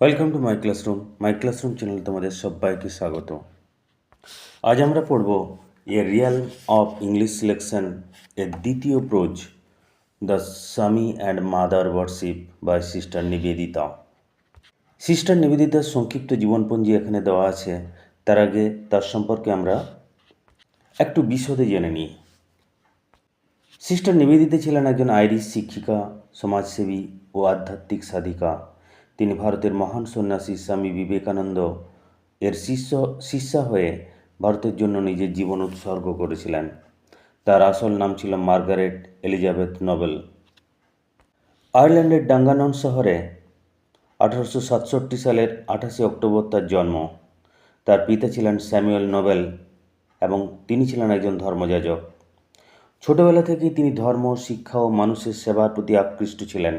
Welcome to my classroom channel তোমাদের সবাইকে স্বাগত। আজ আমরা পড়ব a real of English selection এর দ্বিতীয় prose the Swami and mother worship by sister Nivedita. Sister নিবেদিতার সংক্ষিপ্ত জীবনপঞ্জি এখানে দেওয়া আছে। তার আগে তার সম্পর্কে আমরা একটু বিশদে জেনে নিই। সিস্টার নিবেদিতা ছিলেন একজন আইরিশ শিক্ষিকা, সমাজসেবী ও আধ্যাত্মিক সাধিকা। তিনি ভারতের মহান সন্ন্যাসী স্বামী বিবেকানন্দ এর শিষ্যা হয়ে ভারতের জন্য নিজের জীবন উৎসর্গ করেছিলেন। তার আসল নাম ছিল মার্গারেট এলিজাবেথ নোবেল। আয়ারল্যান্ডের ডাঙ্গানন শহরে 1867 সালের 28 অক্টোবর তার জন্ম। তার পিতা ছিলেন স্যামুয়েল নোবেল এবং তিনি ছিলেন একজন ধর্মযাজক। ছোটবেলা থেকেই তিনি ধর্ম, শিক্ষা ও মানুষের সেবার প্রতি আকৃষ্ট ছিলেন।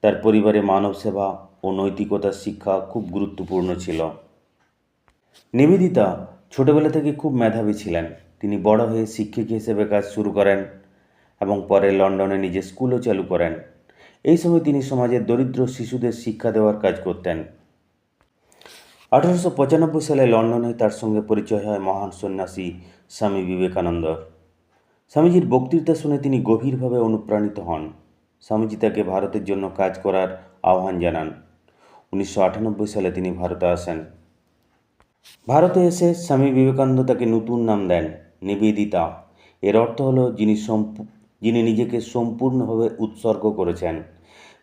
তার পরিবারে মানব সেবা ও নৈতিকতার শিক্ষা খুব গুরুত্বপূর্ণ ছিল। নিবেদিতা ছোটবেলা থেকে খুব মেধাবী ছিলেন। তিনি বড় হয়ে শিক্ষিকা হিসেবে কাজ শুরু করেন এবং পরে লন্ডনে নিজের স্কুলও চালু করেন। এই সময় তিনি সমাজের দরিদ্র শিশুদের শিক্ষা দেওয়ার কাজ করতেন। 1895 সালে লন্ডনে তার সঙ্গে পরিচয় হয় মহান সন্ন্যাসী স্বামী বিবেকানন্দর। স্বামীজির বক্তৃতা শুনে তিনি গভীরভাবে অনুপ্রাণিত হন। স্বামীজি তাকে ভারতের জন্য কাজ করার আহ্বান জানান। 1998 সালে তিনি ভারতে আসেন। ভারতে এসে স্বামী বিবেকানন্দ তাকে নতুন নাম দেন, নিবেদিতা। এর অর্থ হলো যিনি নিজেকে সম্পূর্ণভাবে উৎসর্গ করেছেন।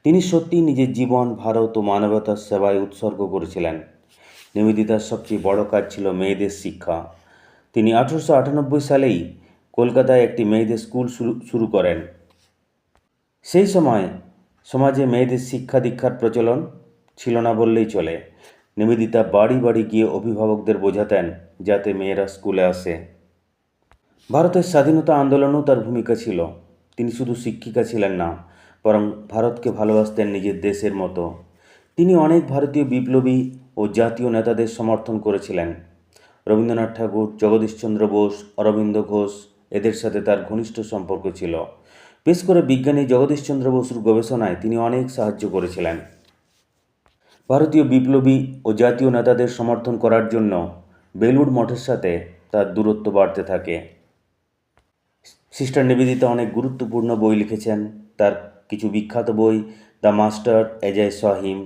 তিনি সত্যিই নিজের জীবন ভারত ও মানবতার সেবায় উৎসর্গ করেছিলেন। নিবেদিতার সবচেয়ে বড় কাজ ছিল মেয়েদের শিক্ষা। তিনি 1898 সালেই কলকাতায় একটি মেয়েদের স্কুল শুরু করেন। সেই সময় সমাজে মেয়েদের শিক্ষা দীক্ষার প্রচলন ছিল না বললেই চলে। নিবেদিতা বাড়ি বাড়ি গিয়ে অভিভাবকদের বোঝাতেন যাতে মেয়েরা স্কুলে আসে। ভারতের স্বাধীনতা আন্দোলনেও তার ভূমিকা ছিল। তিনি শুধু শিক্ষিকা ছিলেন না, বরং ভারতকে ভালোবাসতেন নিজের দেশের মতো। তিনি অনেক ভারতীয় বিপ্লবী ও জাতীয় নেতাদের সমর্থন করেছিলেন। রবীন্দ্রনাথ ঠাকুর, জগদীশচন্দ্র বোস, অরবিন্দ ঘোষ এদের সাথে তার ঘনিষ্ঠ সম্পর্ক ছিল। বিশেষ করে বিজ্ঞানী জগদীশচন্দ্র বসুর গবেষণায় তিনি অনেক সাহায্য করেছিলেন। ভারতীয় বিপ্লবী ও জাতীয় নেতাদের সমর্থন করার জন্য বেলুড় মঠের সাথে তার দূরত্ব বাড়তে থাকে। সিস্টার নিবেদিতা অনেক গুরুত্বপূর্ণ বই লিখেছেন। তার কিছু বিখ্যাত বই the master as I saw him,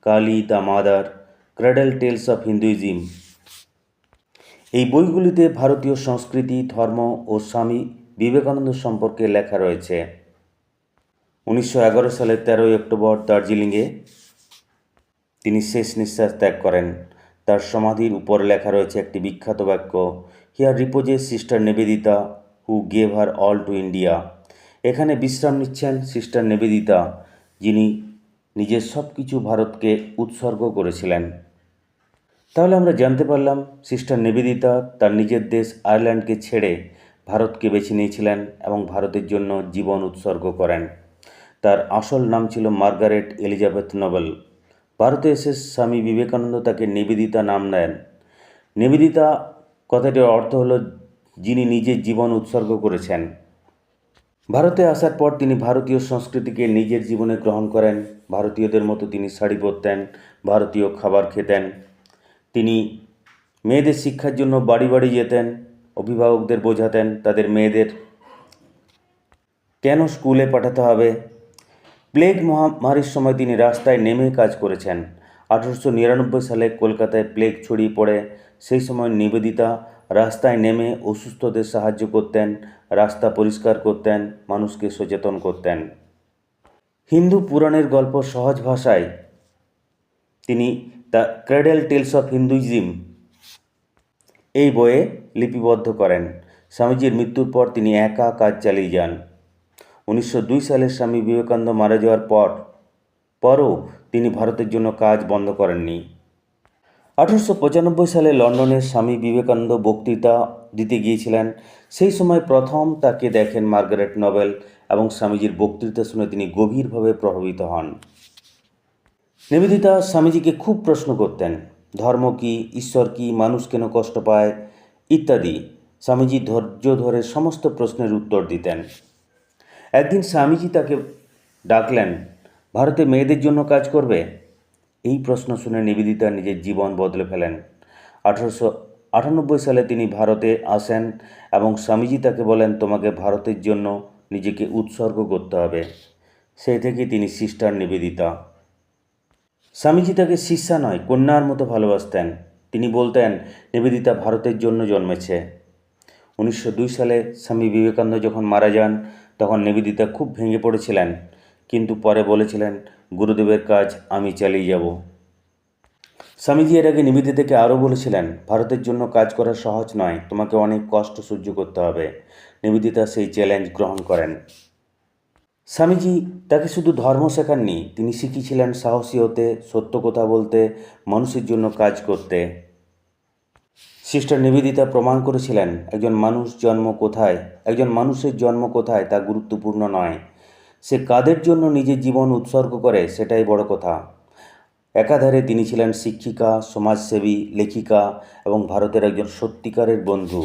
Kali the mother, cradle tales of Hinduism. এই বইগুলিতে ভারতীয় সংস্কৃতি, ধর্ম ও স্বামী বিবেকানন্দ সম্পর্কে লেখা রয়েছে। 1911 সালের 13 অক্টোবর দার্জিলিংয়ে তিনি শেষ নিঃশ্বাস ত্যাগ করেন। তার সমাধির উপর লেখা রয়েছে একটি বিখ্যাত বাক্য, here reposes sister Nivedita who gave her all to India. এখানে বিশ্রাম নিচ্ছেন সিস্টার নিবেদিতা, যিনি নিজের সব কিছু ভারতকে উৎসর্গ করেছিলেন। তাহলে আমরা জানতে পারলাম সিস্টার নিবেদিতা তার নিজের দেশ আয়ারল্যান্ডকে ছেড়ে ভারতকে বেছে নিয়েছিলেন এবং ভারতের জন্য জীবন উৎসর্গ করেন। তার আসল নাম ছিল মার্গারেট এলিজাবেথ নোবেল। ভারতে এসে স্বামী বিবেকানন্দ তাকে নিবেদিতা নাম দেন। নিবেদিতা কথাটির অর্থ হলো যিনি নিজের জীবন উৎসর্গ করেছেন। ভারতে আসার পর তিনি ভারতীয় সংস্কৃতিকে নিজের জীবনে গ্রহণ করেন। ভারতীয়দের মতো তিনি শাড়ি পরতেন, ভারতীয় খাবার খেতেন। তিনি মেয়েদের শিক্ষার জন্য বাড়ি বাড়ি যেতেন, অভিভাবকদের বোঝাতেন তাদের মেয়েদের কেন স্কুলে পাঠাতে হবে। প্লেগ মহামারীর সময় তিনি রাস্তায় নেমে কাজ করেছেন। 1899 সালে কলকাতায় প্লেগ ছড়িয়ে পড়ে। সেই সময় নিবেদিতা রাস্তায় নেমে অসুস্থদের সাহায্য করতেন, রাস্তা পরিষ্কার করতেন, মানুষকে সচেতন করতেন। হিন্দু পুরাণের গল্প সহজ ভাষায় তিনি the cradle tales of Hinduism এই বইয়ে লিপিবদ্ধ করেন। স্বামীজির মৃত্যুর পর তিনি একা কাজ চালিয়ে যান। 1902 সালে স্বামী বিবেকানন্দ মারা যাওয়ার পরও তিনি ভারতের জন্য কাজ বন্ধ করেননি। 1895 সালে লন্ডনে স্বামী বিবেকানন্দ বক্তৃতা দিতে গিয়েছিলেন। সেই সময় প্রথম তাকে দেখেন মার্গারেট নোবেল এবং স্বামীজির বক্তৃতা শুনে তিনি গভীরভাবে প্রভাবিত হন। নিবেদিতা স্বামীজিকে খুব প্রশ্ন করতেন, ধর্ম কী, ঈশ্বর কী, মানুষ কেন কষ্ট পায় ইত্যাদি। স্বামীজি ধৈর্য ধরে সমস্ত প্রশ্নের উত্তর দিতেন। একদিন স্বামীজি তাকে ডাকলেন, ভারতে মেয়েদের জন্য কাজ করবে। এই প্রশ্ন শুনে নিবেদিতা নিজের জীবন বদলে ফেলেন। 1898 সালে তিনি ভারতে আসেন এবং স্বামীজি তাকে বলেন, তোমাকে ভারতের জন্য নিজেকে উৎসর্গ করতে হবে। সেই থেকে তিনি সিস্টার নিবেদিতা। স্বামীজি তাকে শিষ্যা নয়, কন্যার মতো ভালোবাসতেন। তিনি বলতেন, নিবেদিতা ভারতের জন্য জন্মেছে। 1902 সালে স্বামী বিবেকানন্দ যখন মারা যান, তখন নিবেদিতা খুব ভেঙে পড়েছিলেন, কিন্তু পরে বলেছিলেন, গুরুদেবের কাজ আমি চালিয়ে যাব। স্বামীজি এর আগে নিবেদিতাকে আরও বলেছিলেন, ভারতের জন্য কাজ করা সহজ নয়, তোমাকে অনেক কষ্ট সহ্য করতে হবে। নিবেদিতা সেই চ্যালেঞ্জ গ্রহণ করেন। স্বামীজি তাকে শুধু ধর্ম শেখাননি, তিনি শিখিয়েছিলেন সাহসী হতে, সত্য কথা বলতে, মানুষের জন্য কাজ করতে। সিস্টার নিবেদিতা প্রমাণ করেছিলেন, একজন মানুষের জন্ম কোথায় তা গুরুত্বপূর্ণ নয়, সে কাদের জন্য নিজের জীবন উৎসর্গ করে সেটাই বড় কথা। একাধারে তিনি ছিলেন শিক্ষিকা, সমাজসেবী, লেখিকা এবং ভারতের একজন সত্যিকারের বন্ধু।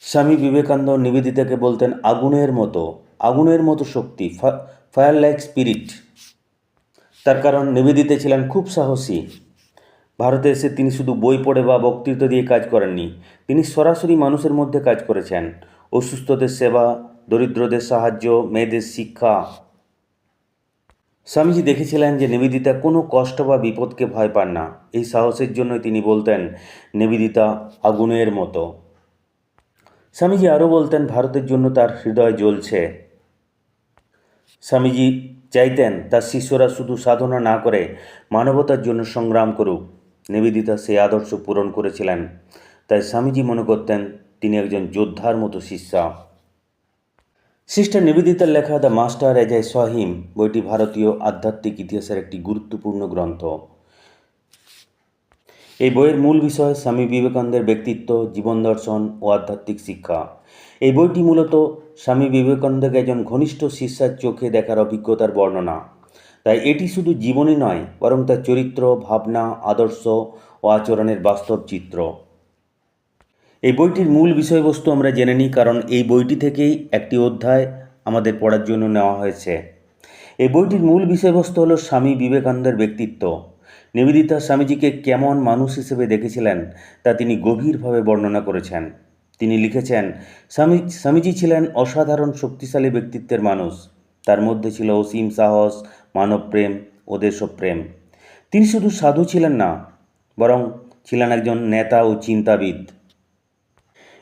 স্বামী বিবেকানন্দ নিবেদিতাকে বলতেন আগুনের মতো শক্তি, ফায়ার লাইক স্পিরিট। তার কারণ নিবেদিতা ছিলেন খুব সাহসী। ভারতে এসে তিনি শুধু বই পড়ে বা বক্তৃতা দিয়ে কাজ করেননি, তিনি সরাসরি মানুষের মধ্যে কাজ করেছেন। অসুস্থদের সেবা, দরিদ্রদের সাহায্য, মেয়েদের শিক্ষা। স্বামীজি দেখেছিলেন যে নিবেদিতা কোনো কষ্ট বা বিপদকে ভয় পান না। এই সাহসের জন্যই তিনি বলতেন, নিবেদিতা আগুনের মতো। স্বামীজি আরও বলতেন, ভারতের জন্য তার হৃদয় জ্বলছে। স্বামীজি চাইতেন তার শিষ্যরা শুধু সাধনা না করে মানবতার জন্য সংগ্রাম করুক। নিবেদিতা সেই আদর্শ পূরণ করেছিলেন। তাই স্বামীজি মনে করতেন তিনি একজন যোদ্ধার মতো শিষ্যা। সিস্টার নিবেদিতার লেখা the master as I saw him বইটি ভারতীয় আধ্যাত্মিক ইতিহাসের একটি গুরুত্বপূর্ণ গ্রন্থ। এই বইয়ের মূল বিষয় স্বামী বিবেকানন্দের ব্যক্তিত্ব, জীবন দর্শন ও আধ্যাত্মিক শিক্ষা। এই বইটি মূলত স্বামী বিবেকানন্দকে একজন ঘনিষ্ঠ শিষ্যার চোখে দেখার অভিজ্ঞতার বর্ণনা। তাই এটি শুধু জীবনী নয়, বরং তার চরিত্র, ভাবনা, আদর্শ ও আচরণের বাস্তব চিত্র। এই বইটির মূল বিষয়বস্তু আমরা জেনে নিই, কারণ এই বইটি থেকেই একটি অধ্যায় আমাদের পড়ার জন্য নেওয়া হয়েছে। এই বইটির মূল বিষয়বস্তু হলো স্বামী বিবেকানন্দের ব্যক্তিত্ব। নিবেদিতা স্বামীজিকে কেমন মানুষ হিসেবে দেখেছিলেন তা তিনি গভীরভাবে বর্ণনা করেছেন। তিনি লিখেছেন, স্বামীজি ছিলেন অসাধারণ শক্তিশালী ব্যক্তিত্বের মানুষ। তার মধ্যে ছিল অসীম সাহস, মানবপ্রেম ও দেশপ্রেম। তিনি শুধু সাধু ছিলেন না, বরং ছিলেন একজন নেতা ও চিন্তাবিদ।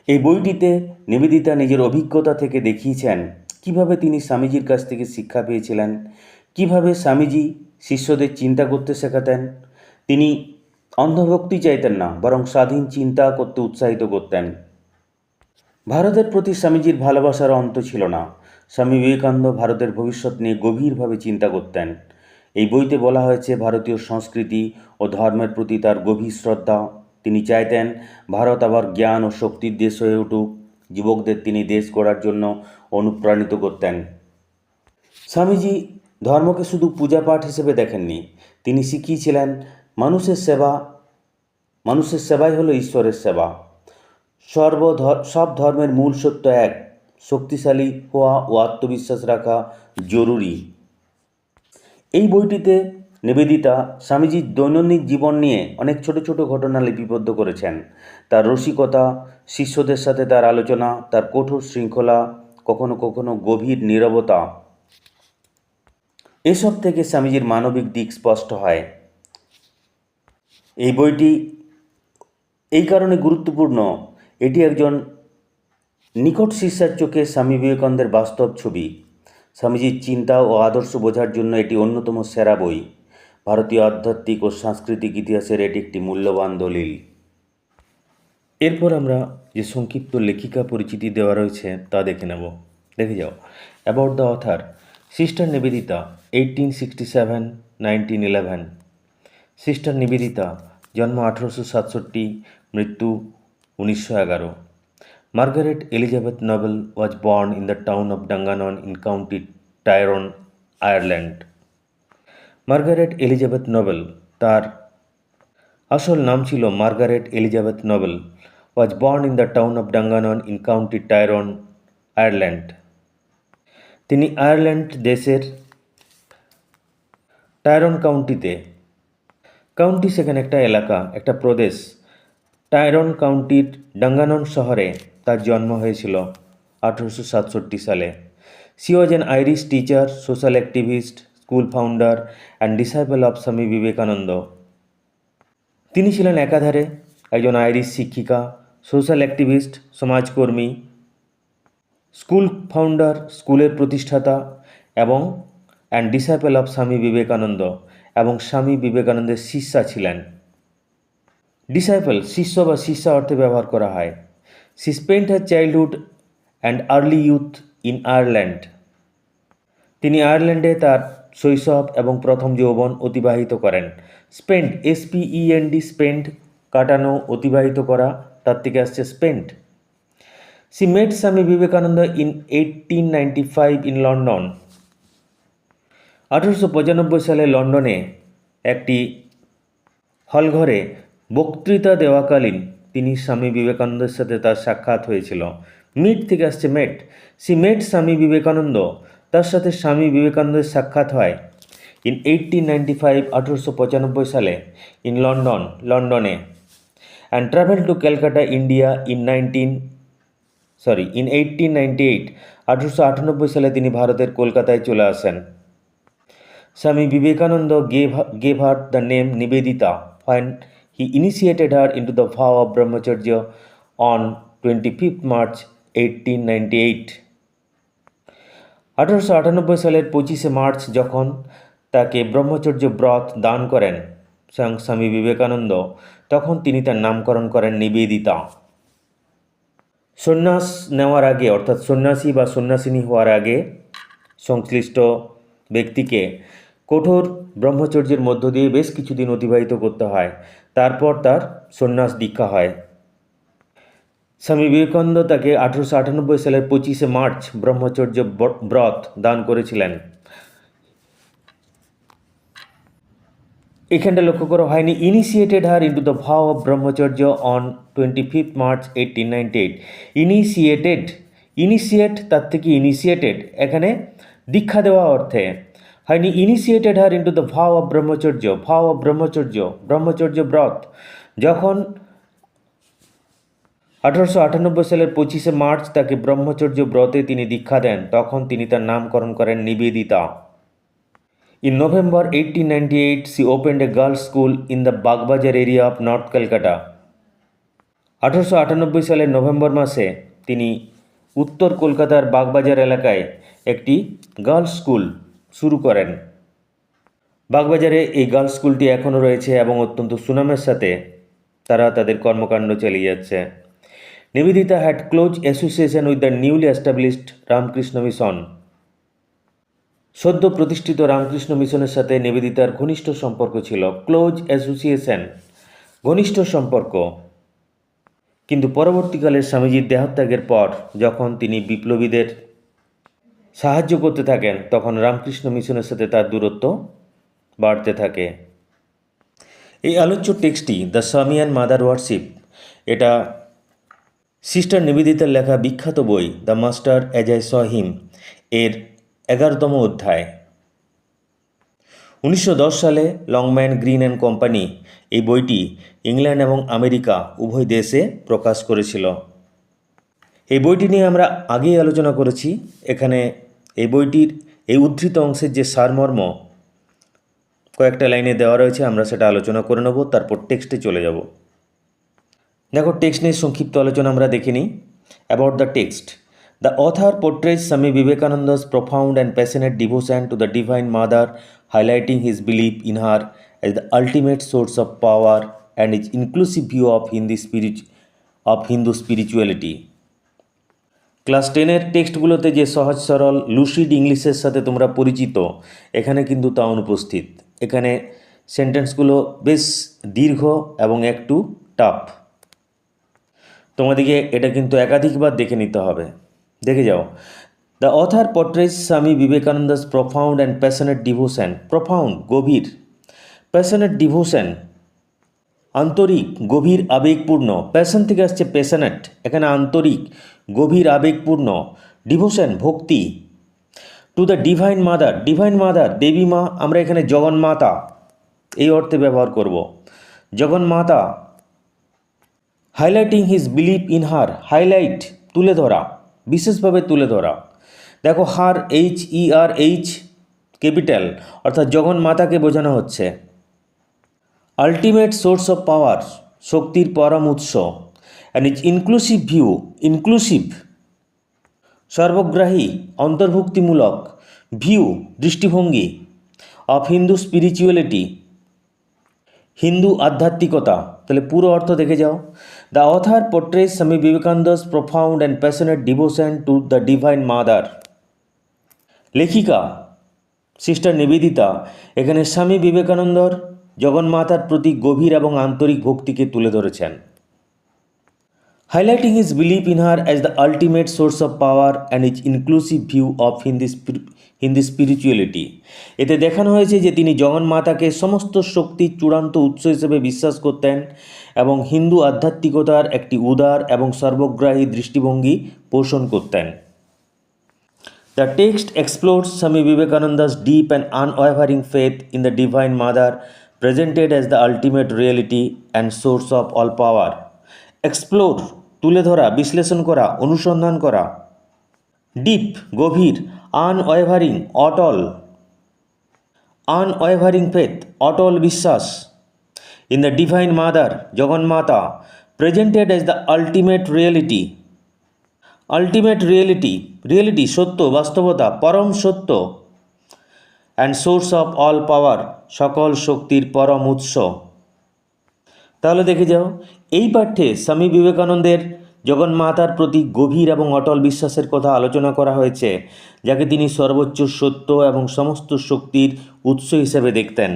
এই বইটিতে নিবেদিতা নিজের অভিজ্ঞতা থেকে দেখিয়েছেন কিভাবে তিনি স্বামীজির কাছ থেকে শিক্ষা পেয়েছিলেন, কিভাবে স্বামীজি শিষ্যদের চিন্তা করতে শেখাতেন। তিনি অন্ধভক্তি চাইতেন না, বরং স্বাধীন চিন্তা করতে উৎসাহিত করতেন। ভারতের প্রতি স্বামীজির ভালোবাসার অন্ত ছিল না। স্বামী বিবেকানন্দ ভারতের ভবিষ্যৎ নিয়ে গভীরভাবে চিন্তা করতেন। এই বইতে বলা হয়েছে ভারতীয় সংস্কৃতি ও ধর্মের প্রতি তার গভীর শ্রদ্ধা। তিনি চাইতেন ভারত আবার জ্ঞান ও শক্তির দেশ হয়ে উঠুক। যুবকদের তিনি দেশ গড়ার জন্য অনুপ্রাণিত করতেন। স্বামীজি ধর্মকে শুধু পূজাপাঠ হিসেবে দেখেননি, তিনি শিখিয়েছিলেন মানুষের সেবাই হলো ঈশ্বরের সেবা। সব ধর্মের মূল সত্য এক, শক্তিশালী হওয়া ও আত্মবিশ্বাস রাখা জরুরি। এই বইটিতে নিবেদিতা স্বামীজির দৈনন্দিন জীবন নিয়ে অনেক ছোট ছোট ঘটনা লিপিবদ্ধ করেছেন। তার রসিকতা, শিষ্যদের সাথে তার আলোচনা, তার কঠোর শৃঙ্খলা, কখনো কখনো গভীর নীরবতা, এসব থেকে স্বামীজির মানবিক দিক স্পষ্ট হয়। এই বইটি এই কারণে গুরুত্বপূর্ণ, এটি একজন নিকট শিষ্যার চোখে স্বামী বিবেকানন্দের বাস্তব ছবি। স্বামীজির চিন্তা ও আদর্শ বোঝার জন্য এটি অন্যতম সেরা বই। ভারতীয় আধ্যাত্মিক ও সাংস্কৃতিক ইতিহাসের এটি একটি মূল্যবান দলিল। এরপর আমরা যে সংক্ষিপ্ত লেখিকা পরিচিতি দেওয়া রয়েছে তা দেখে নেব। দেখে যাও। About the author, sister Nivedita, 1867-1911। Sister Nivedita, জন্ম 1867, মৃত্যু 1911। Margaret Elizabeth Noble was born in the town of Dangannon in County Tyrone, Ireland. Margaret Elizabeth Nobel, তার আসল নাম ছিল Margaret Elizabeth Nobel, was born in the town of Dangannon in County Tyrone, Ireland. তিনি Ireland দেশের টায়রন কাউন্টিতে county সেখানে একটা এলাকা, একটা প্রদেশ। টাইরন কাউন্টির ডাঙ্গানন শহরে তার জন্ম হয়েছিল 1867 সালে। C was an Irish teacher, social activist, school founder and disciple of Swami Vivekananda. তিনি ছিলেন একাধারে একজন আইরিশ শিক্ষিকা, সোশ্যাল অ্যাক্টিভিস্ট, সমাজকর্মী, স্কুল ফাউন্ডার, স্কুলের প্রতিষ্ঠাতা এবং ডিসাইপল অফ স্বামী বিবেকানন্দ, এবং স্বামী বিবেকানন্দের শিষ্যা ছিলেন। ডিসাইপল শিষ্য বা শিষ্যা অর্থে ব্যবহার করা হয়। She spent her childhood and early youth in Ireland. তিনি আয়ারল্যান্ডে তার শৈশব এবং প্রথম যৌবন অতিবাহিত করেন। স্পেন্ট, SPEND, স্পেন্ট কাটানো, অতিবাহিত করা, তার থেকে আসছে spent. She mate Swami Vivekananda in 1895 in London. 1895 সালে লন্ডনে একটি হলঘরে বক্তৃতা দেওয়াকালীন তিনি স্বামী বিবেকানন্দের সাথে তার সাক্ষাৎ হয়েছিল। মিট থেকে আসছে মেট। সি মেট স্বামী বিবেকানন্দ, তার সাথে স্বামী বিবেকানন্দের সাক্ষাৎ হয় ইন 1895, 1895 সালে, ইন লন্ডনে, and travel to Calcutta, India in 1898। 1898 সালে তিনি ভারতের কলকাতায় চলে আসেন। Swami Vivekananda gave her the name Nivedita when he initiated her into the vow of Brahmacharya on 25th March 1898। 1898 সালের 25শে মার্চ যখন তাকে ব্রহ্মচর্য ব্রত দান করেন স্বামী বিবেকানন্দ, তখন তিনি তার নামকরণ করেন নিবেদিতা। সন্ন্যাস নেওয়ার আগে, অর্থাৎ সন্ন্যাসী বা সন্ন্যাসিনী হওয়ার আগে সংশ্লিষ্ট ব্যক্তিকে কঠোর ব্রহ্মচর্যের মধ্য দিয়ে বেশ কিছুদিন অতিবাহিত করতে হয়, তারপর তার সন্ন্যাস দীক্ষা হয়। স্বামী বিবেকানন্দ তাকে 1898 সালের 25শে মার্চ ব্রহ্মচর্য ব্রত দান করেছিলেন। এখানটা লক্ষ্য করা হয়নি ইনিশিয়েটেড হার ইন্টু দ্য ভাও অফ ব্রহ্মচর্য অন 25th মার্চ 1898। ইনিশিয়েট তার থেকে ইনিশিয়েটেড, এখানে দীক্ষা দেওয়া অর্থে হয়নি। ইনিশিয়েটেড হার ইন্টু দ্য ভাও অফ ব্রহ্মচর্য, ভাও অফ ব্রহ্মচর্য ব্রত, যখন 1898 সালের 25শে মার্চ তাকে ব্রহ্মচর্য ব্রতে তিনি দীক্ষা দেন, তখন তিনি তার নামকরণ করেন Nivedita. In November 1898, she opened a girls' school in the Bagbajar area of North Calcutta. 1898 সালের নভেম্বর মাসে তিনি উত্তর কলকাতার বাগবাজার এলাকায় একটি গার্লস স্কুল শুরু করেন। বাগবাজারে এই গার্লস স্কুলটি এখনও রয়েছে এবং অত্যন্ত সুনামের সাথে তারা তাদের কর্মকাণ্ড চালিয়ে যাচ্ছে। Nivedita had close association with the newly established Ramakrishna mission. সদ্য প্রতিষ্ঠিত রামকৃষ্ণ মিশনের সাথে নিবেদিতার ঘনিষ্ঠ সম্পর্ক ছিল। ক্লোজ অ্যাসোসিয়েশন, ঘনিষ্ঠ সম্পর্ক। কিন্তু পরবর্তীকালে স্বামীজির দেহত্যাগের পর যখন তিনি বিপ্লবীদের সাহায্য করতে থাকেন, তখন রামকৃষ্ণ মিশনের সাথে তার দূরত্ব বাড়তে থাকে। এই আলোচ্য টেক্সটটি the Swami and mother worship, এটা সিস্টার নিবেদিতার লেখা বিখ্যাত বই the master as I saw him এর 11তম অধ্যায়। 1910 সালে লংম্যান গ্রিন অ্যান্ড কোম্পানি এই বইটি ইংল্যান্ড এবং আমেরিকা উভয় দেশে প্রকাশ করেছিল। এই বইটি নিয়ে আমরা আগেই আলোচনা করেছি। এখানে এই বইটির এই উদ্ধৃত অংশের যে সারমর্ম কয়েকটা লাইনে দেওয়া রয়েছে, আমরা সেটা আলোচনা করে নেব, তারপর টেক্সটে চলে যাব। দেখো, টেক্সট নিয়ে সংক্ষিপ্ত আলোচনা আমরা দেখে নিই। About the text, the author portrays Swami Vivekananda's profound and passionate devotion to the Divine Mother, highlighting his belief in her as the ultimate source of power and his inclusive view of Hindu spirituality. Class 10-এর টেক্সটগুলোতে যে সহজ সরল lucid ইংলিশের সাথে তোমরা পরিচিত, এখানে কিন্তু তা অনুপস্থিত। এখানে সেন্টেন্সগুলো বেশ দীর্ঘ এবং একটু টাফ। তোমাদেরকে এটা কিন্তু একাধিকবার দেখে নিতে হবে। দেখে যাও। The author portrays Swami Vivekananda's profound and passionate devotion. Profound, গভীর। প্যাশনেট ডিভোশন, আন্তরিক, গভীর, আবেগপূর্ণ। প্যাশন থেকে আসছে প্যাশনেট, এখানে আন্তরিক, গভীর, আবেগপূর্ণ। ডিভোশন, ভক্তি। To the divine mother, divine mother, দেবী মা, আমরা এখানে জগন্মাতা, এই অর্থে ব্যবহার করব। জগন্মাতা highlighting his belief in her, highlight তুলে ধরা, বিশেষভাবে তুলে ধরা। দেখো হার HER ক্যাপিটাল, অর্থাৎ জগন্মাতাকে বোঝানো হচ্ছে। আলটিমেট সোর্স অফ পাওয়ার, শক্তির পরম উৎস। And his inclusive view, inclusive সর্বগ্রাহী, অন্তর্ভুক্তিমূলক, ভিউ দৃষ্টিভঙ্গি, অফ হিন্দু স্পিরিচুয়ালিটি, হিন্দু আধ্যাত্মিকতা। তাহলে পুরো অর্থ দেখে যাও। The author portrays Swami Vivekananda's profound and passionate devotion to the divine mother. লেখিকা সিস্টার নিবেদিতা এখানে স্বামী বিবেকানন্দর জগন্মাতার প্রতি গভীর এবং আন্তরিক ভক্তিকে তুলে ধরেছেন। Highlighting his belief in her as the ultimate source of power and his inclusive view of Hindu spirituality. এতে দেখানো হয়েছে যে তিনি জগন্মাতাকে সমস্ত শক্তির চূড়ান্ত উৎস হিসেবে বিশ্বাস করতেন এবং হিন্দু আধ্যাত্মিকতার একটি উদার এবং সর্বগ্রাহী দৃষ্টিভঙ্গি পোষণ করতেন। The text explores Swami Vivekananda's deep and unwavering faith in the Divine Mother, presented as the ultimate reality and source of all power. Explore তুলে ধরা, বিশ্লেষণ করা, অনুসন্ধান করা। ডিপ গভীর, আনওয়েভারিং অটল, আনওয়েভারিং ফেথ অটল বিশ্বাস। ইন দ্য ডিভাইন মাদার জগন্মাতা, presented as the ultimate reality, ultimate reality reality সত্য, বাস্তবতা, পরম সত্য। And source of all power, সকল শক্তির পরম উৎস। তাহলে দেখে যাও, এই পাঠ্যে স্বামী বিবেকানন্দের জগন্মাতার প্রতি গভীর এবং অটল বিশ্বাসের কথা আলোচনা করা হয়েছে, যাকে তিনি সর্বোচ্চ সত্য এবং সমস্ত শক্তির উৎস হিসেবে দেখতেন।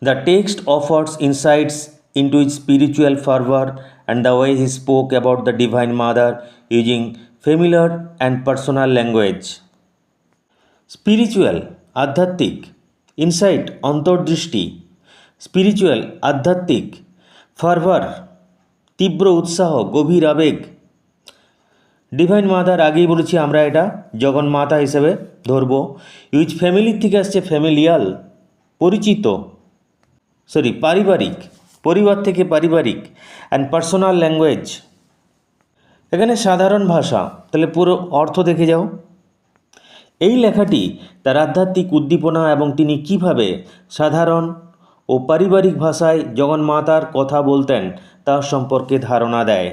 The text offers insights into his spiritual fervor and the way he spoke about the Divine Mother using familiar and personal language. Spiritual আধ্যাত্মিক, ইনসাইট অন্তর্দৃষ্টি, স্পিরিচুয়াল আধ্যাত্মিক, ফার্ভার তীব্র উৎসাহ, গভীর আবেগ। ডিভাইন মাদার আগেই বলেছি আমরা এটা জগন্মাতা হিসেবে ধরব। ইউজ ফ্যামিলির থেকে আসছে ফ্যামিলিয়াল, পরিচিত, পারিবারিক, পরিবার থেকে পারিবারিক। অ্যান্ড পার্সোনাল ল্যাঙ্গুয়েজ, এখানে সাধারণ ভাষা। তাহলে পুরো অর্থ দেখে যাও। এই লেখাটি তার আধ্যাত্মিক উদ্দীপনা এবং তিনি কিভাবে সাধারণ ও পারিবারিক ভাষায় জগন্মাতার কথা বলতেন তা সম্পর্কে ধারণা দেয়।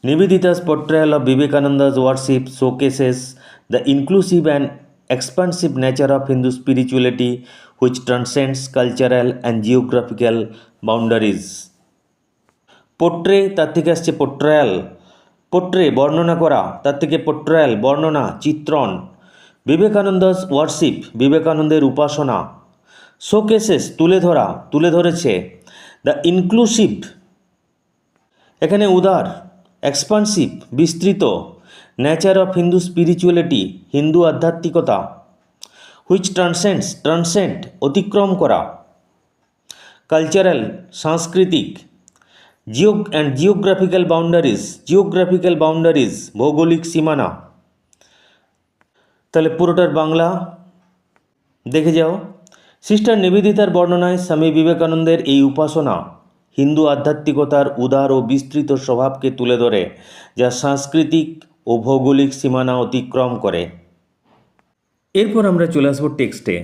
নিবেদিতা's portrayal of Vivekananda's worship showcases the inclusive and expansive nature of Hindu spirituality, which transcends cultural and geographical boundaries. Portray তার থেকে আসছে পোট্রায়াল, পোট্রে বর্ণনা করা, তার থেকে পোট্রায়াল বর্ণনা, চিত্রণ। বিবেকানন্দাস ওয়ার্শিপ বিবেকানন্দের উপাসনা। শোকেসেস তুলে ধরা, তুলে ধরেছে। দ্য ইনক্লুসিভ এখানে উদার, এক্সপানসিভ বিস্তৃত, nature of Hindu spirituality Hindu আধ্যাত্মিকতা, হুইচ ট্রান্সেন্ড অতিক্রম করা, কালচারাল সাংস্কৃতিক, জিওগ্রাফিক্যাল বাউন্ডারিজ ভৌগোলিক সীমানা। তাহলে পুরোটার বাংলা দেখে যাও। সিস্টার নিবেদিতার বর্ণনায় স্বামী বিবেকানন্দের এই উপাসনা হিন্দু আধ্যাত্মিকতার উদার ও বিস্তৃত স্বভাবকে তুলে ধরে, যা সাংস্কৃতিক ও ভৌগোলিক সীমানা অতিক্রম করে। এরপর আমরা চলে আসবো টেক্সটে।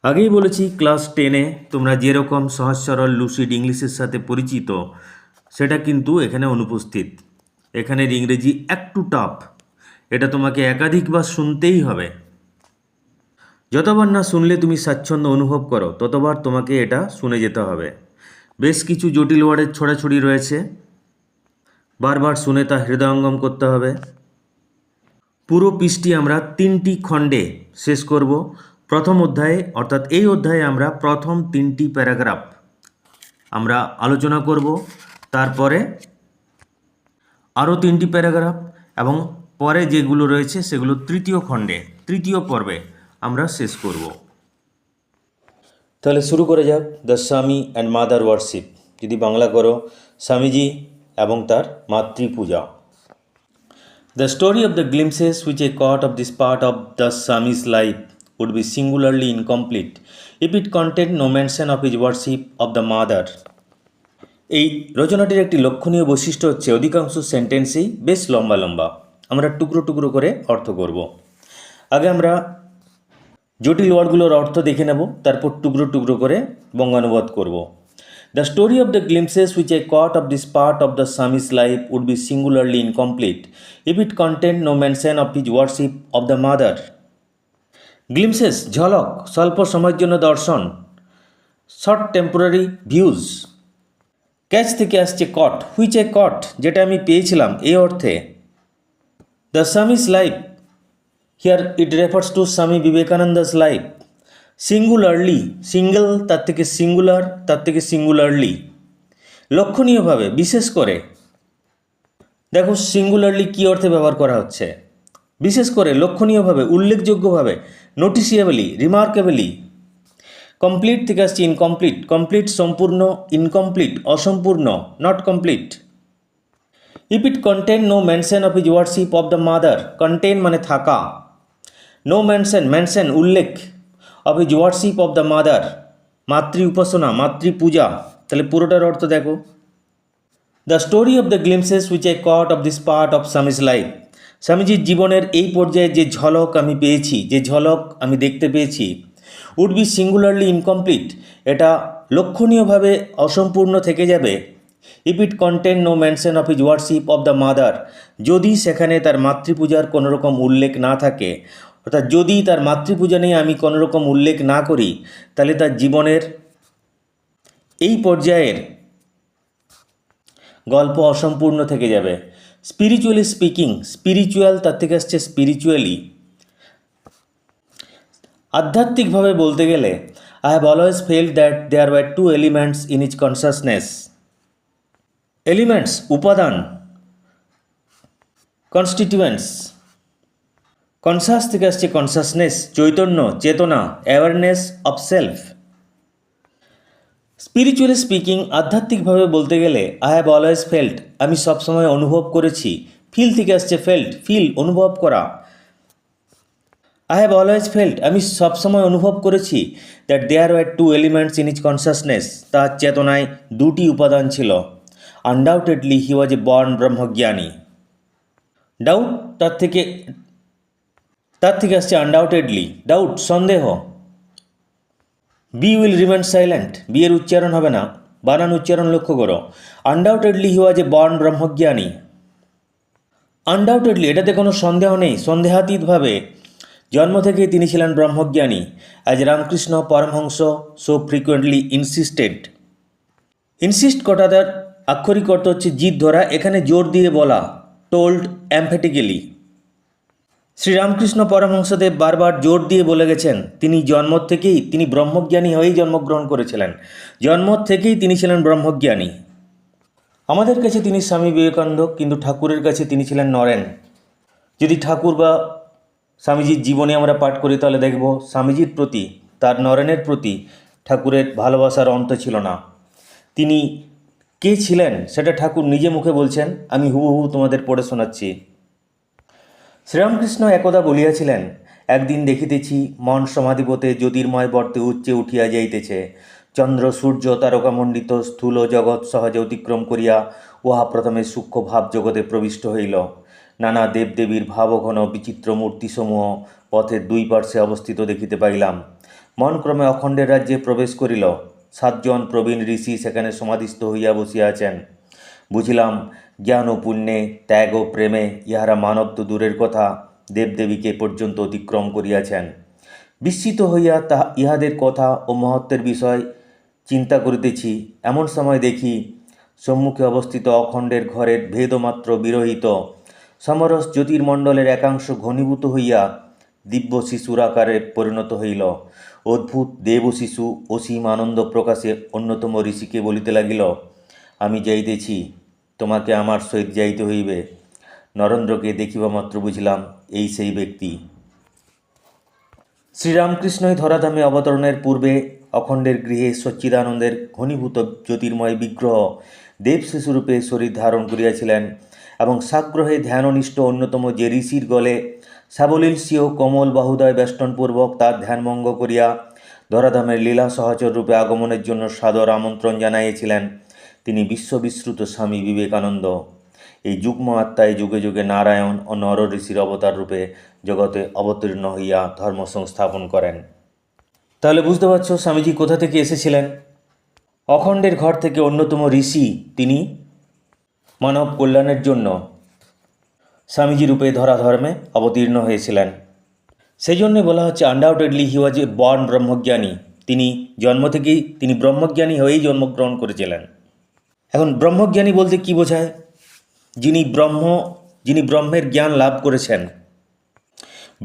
আগেই বলেছি ক্লাস 10-এ তোমরা যেরকম সহজ সরল লুসিড ইংলিশের সাথে পরিচিত, সেটা কিন্তু এখানে অনুপস্থিত। এখানের ইংরেজি একটু টাফ, এটা তোমাকে একাধিকবার শুনতেই হবে। যতবার না শুনলে তুমি স্বাচ্ছন্দ্য অনুভব করো, ততবার তোমাকে এটা শুনে যেতে হবে। বেশ কিছু জটিল ওয়ার্ডের ছড়াছড়ি রয়েছে, বারবার শুনে তা হৃদয়ঙ্গম করতে হবে। পুরো পৃষ্ঠটি আমরা 3টি খণ্ডে শেষ করব। প্রথম অধ্যায়ে, অর্থাৎ এই অধ্যায়ে আমরা প্রথম 3টি প্যারাগ্রাফ আমরা আলোচনা করব, তারপরে আরও 3টি প্যারাগ্রাফ, এবং পরে যেগুলো রয়েছে সেগুলো তৃতীয় খণ্ডে, তৃতীয় পর্বে আমরা শেষ করব। তাহলে শুরু করে যাক। The Swami and mother worship, যদি বাংলা করো স্বামীজি এবং তার মাতৃপূজা। The story of the glimpses which I caught of this part of the Swami's life would be singularly incomplete if it contained no mention of his worship of the mother. এই রচনাটির একটি লক্ষণীয় বৈশিষ্ট্য হচ্ছে অধিকাংশ সেন্টেন্সেই বেশ লম্বা লম্বা। আমরা টুকরো টুকরো করে অর্থ করব। আগে আমরা জটিল ওয়ার্ডগুলোর অর্থ দেখে নেব, তারপর টুকরো টুকরো করে বঙ্গানুবাদ করব। The story of the glimpses which I caught of this part of the Swami's life would be singularly incomplete if it contained no mention of his worship of the mother. Glimpses ঝলক, স্বল্প সময়ের জন্য দর্শন, short temporary views. Catch থেকে আসছে কট, which a কট, যেটা আমি পেয়েছিলাম এই অর্থে। The Swami's life, here it refers to স্বামী বিবেকানন্দাস লাইফ। সিঙ্গুলারলি, সিঙ্গেল তার থেকে সিঙ্গুলার, তার থেকে সিঙ্গুলারলি। লক্ষণীয়ভাবে, বিশেষ করে। দেখো সিঙ্গুলারলি কী অর্থে ব্যবহার করা হচ্ছে, বিশেষ করে, লক্ষণীয়ভাবে, উল্লেখযোগ্যভাবে, নোটিসিয়েবলি, রিমার্কেবলি। কমপ্লিট থেকে আসছে ইনকমপ্লিট, কমপ্লিট সম্পূর্ণ, ইনকমপ্লিট অসম্পূর্ণ, not complete. If it contain no mention of his worship of the mother, contain মানে থাকা, নো মেনশন, মেনশন উল্লেখ, of his worship of the mother মাতৃ উপাসনা, মাতৃ পূজা। তাহলে পুরোটার অর্থ দেখো। The story of the glimpses which I caught of this part of Swamiji's life, স্বামীজির জীবনের এই পর্যায়ে যে ঝলক আমি পেয়েছি, যে ঝলক আমি দেখতে পেয়েছি, উড বি সিঙ্গুলারলি ইনকমপ্লিট, এটা লক্ষণীয়ভাবে অসম্পূর্ণ থেকে যাবে। If it contain no mention of his worship of the mother, যদি সেখানে তার মাতৃপূজার কোনো রকম উল্লেখ না থাকে, অর্থাৎ যদি তার মাতৃপূজা নিয়ে আমি কোনো রকম উল্লেখ না করি, তাহলে তার জীবনের এই পর্যায়ের গল্প অসম্পূর্ণ থেকে যাবে। স্পিরিচুয়ালি স্পিকিং, স্পিরিচুয়াল তার থেকে আসছে স্পিরিচুয়ালি। আধ্যাত্মিকভাবে বলতে গেলে I have always felt that there were two elements in his consciousness. Elements উপাদান, কনস্টিটিউয়েন্টস। কনসাস থেকে আসছে কনসাসনেস, চৈতন্য, চেতনা, awareness of self. Spiritually speaking, আধ্যাত্মিকভাবে বলতে গেলে আই হ্যাভ অলওয়েজ ফেল্ট, আমি সবসময় অনুভব করেছি। ফিল থেকে আসছে ফেল্ট, ফিল অনুভব করা। আই হ্যাভ অলওয়েজ ফেল্ট, আমি সবসময় অনুভব করেছি, that there were two elements in his consciousness, তার চেতনায় দুটি উপাদান ছিল। Undoubtedly he was a born ব্রহ্মজ্ঞানী। ডাউট তার থেকে আসছে আনডাউটেডলি, ডাউট সন্দেহ। B will remain silent, B এর উচ্চারণ হবে না, বানান উচ্চারণ লক্ষ্য করো। Undoubtedly he was a born ব্রহ্মজ্ঞানী। আনডাউটেডলি এটাতে কোনো সন্দেহ নেই, সন্দেহাতীতভাবে জন্ম থেকেই তিনি ছিলেন ব্রহ্মজ্ঞানী। As Ramakrishna Paramhansa so frequently insisted. Insist কটাটার আক্ষরিক অর্থ হচ্ছে জিদ ধরা, এখানে জোর দিয়ে বলা, টোল্ড এমফ্যাটিক্যালি। শ্রীরামকৃষ্ণ পরমহংসদেব বারবার জোর দিয়ে বলে গেছেন তিনি জন্ম থেকেই, তিনি ব্রহ্মজ্ঞানী হয়েই জন্মগ্রহণ করেছিলেন, জন্ম থেকেই তিনি ছিলেন ব্রহ্মজ্ঞানী। আমাদের কাছে তিনি স্বামী বিবেকানন্দ, কিন্তু ঠাকুরের কাছে তিনি ছিলেন নরেন। যদি ঠাকুর বা স্বামীজির জীবনী আমরা পাঠ করি তাহলে দেখব স্বামীজির প্রতি, তার নরেনের প্রতি ঠাকুরের ভালোবাসার অন্ত ছিল না। তিনি কে ছিলেন সেটা ঠাকুর নিজে মুখে বলছেন, আমি হুবহু তোমাদের পড়ে শোনাচ্ছি। শ্রীরামকৃষ্ণ একদা বলিয়াছিলেন, একদিন দেখিতেছি মন সমাধিপতে জ্যোতির্ময় বর্তে উচ্চে উঠিয়া যাইতেছে, চন্দ্র সূর্য তারকামণ্ডিত স্থূল জগৎ সহজে অতিক্রম করিয়া উহা প্রথমে সূক্ষ্ম ভাব জগতে প্রবিষ্ট হইল। নানা দেবদেবীর ভাবঘন বিচিত্র মূর্তিসমূহ পথের দুই পার্শ্বে অবস্থিত দেখিতে পাইলাম। মন ক্রমে অখণ্ডের রাজ্যে প্রবেশ করিল। 7 জন প্রবীণ ঋষি সেখানে সমাধিস্থ হইয়া বসিয়া আছেন। বুঝিলাম জ্ঞান ও পুণ্যে, ত্যাগ ও প্রেমে ইহারা মানব তো দূরের কথা, দেবদেবীকে পর্যন্ত অতিক্রম করিয়াছেন। বিস্মিত হইয়া ইহাদের কথা ও মহত্বের বিষয় চিন্তা করিতেছি, এমন সময় দেখি সম্মুখে অবস্থিত অখণ্ডের ঘরের ভেদমাত্র বিরহিত, সমরস জ্যোতির্মণ্ডলের একাংশ ঘনীভূত হইয়া দিব্য শিশুর আকারে পরিণত হইল। অদ্ভুত দেব শিশু অসীম আনন্দ প্রকাশে অন্যতম ঋষিকে বলিতে লাগিল, আমি যাইতেছি, তোমাকে আমার সহিত যাইতে হইবে। নরেন্দ্রকে দেখিবা মাত্র বুঝিলাম এই সেই ব্যক্তি। শ্রীরামকৃষ্ণই ধরাধামে অবতরণের পূর্বে অখণ্ডের গৃহে সচ্চিদানন্দের ঘনীভূত জ্যোতির্ময় বিগ্রহ দেব শিশুরূপে শরীর ধারণ করিয়াছিলেন এবং সাগ্রহে ধ্যাননিষ্ঠ অন্যতম যে ঋষির গলে সাবলীল স্বীয় কোমল বাহুদয় বেষ্টনপূর্বক তার ধ্যানভঙ্গ করিয়া ধরাধামের লীলা সহচর রূপে আগমনের জন্য সাদর আমন্ত্রণ জানাইয়াছিলেন তিনি বিশ্ববিশ্রুত স্বামী বিবেকানন্দ। এই যুগ্ম আত্মায় যুগে যুগে নারায়ণ ও নর ঋষির অবতার রূপে জগতে অবতীর্ণ হইয়া ধর্ম সংস্থাপন করেন। তাহলে বুঝতে পারছো স্বামীজি কোথা থেকে এসেছিলেন? অখণ্ডের ঘর থেকে অন্যতম ঋষি তিনি মানব কল্যাণের জন্য স্বামীজি রূপে ধরাধর্মে অবতীর্ণ হয়েছিলেন। সেই জন্যে বলা হচ্ছে undoubtedly he was a born ব্রহ্মজ্ঞানী। তিনি জন্ম থেকেই তিনি ব্রহ্মজ্ঞানী হয়েই জন্মগ্রহণ করেছিলেন। এখন ব্রহ্মজ্ঞানী বলতে কি বোঝায়? যিনি ব্রহ্মের জ্ঞান লাভ করেছেন।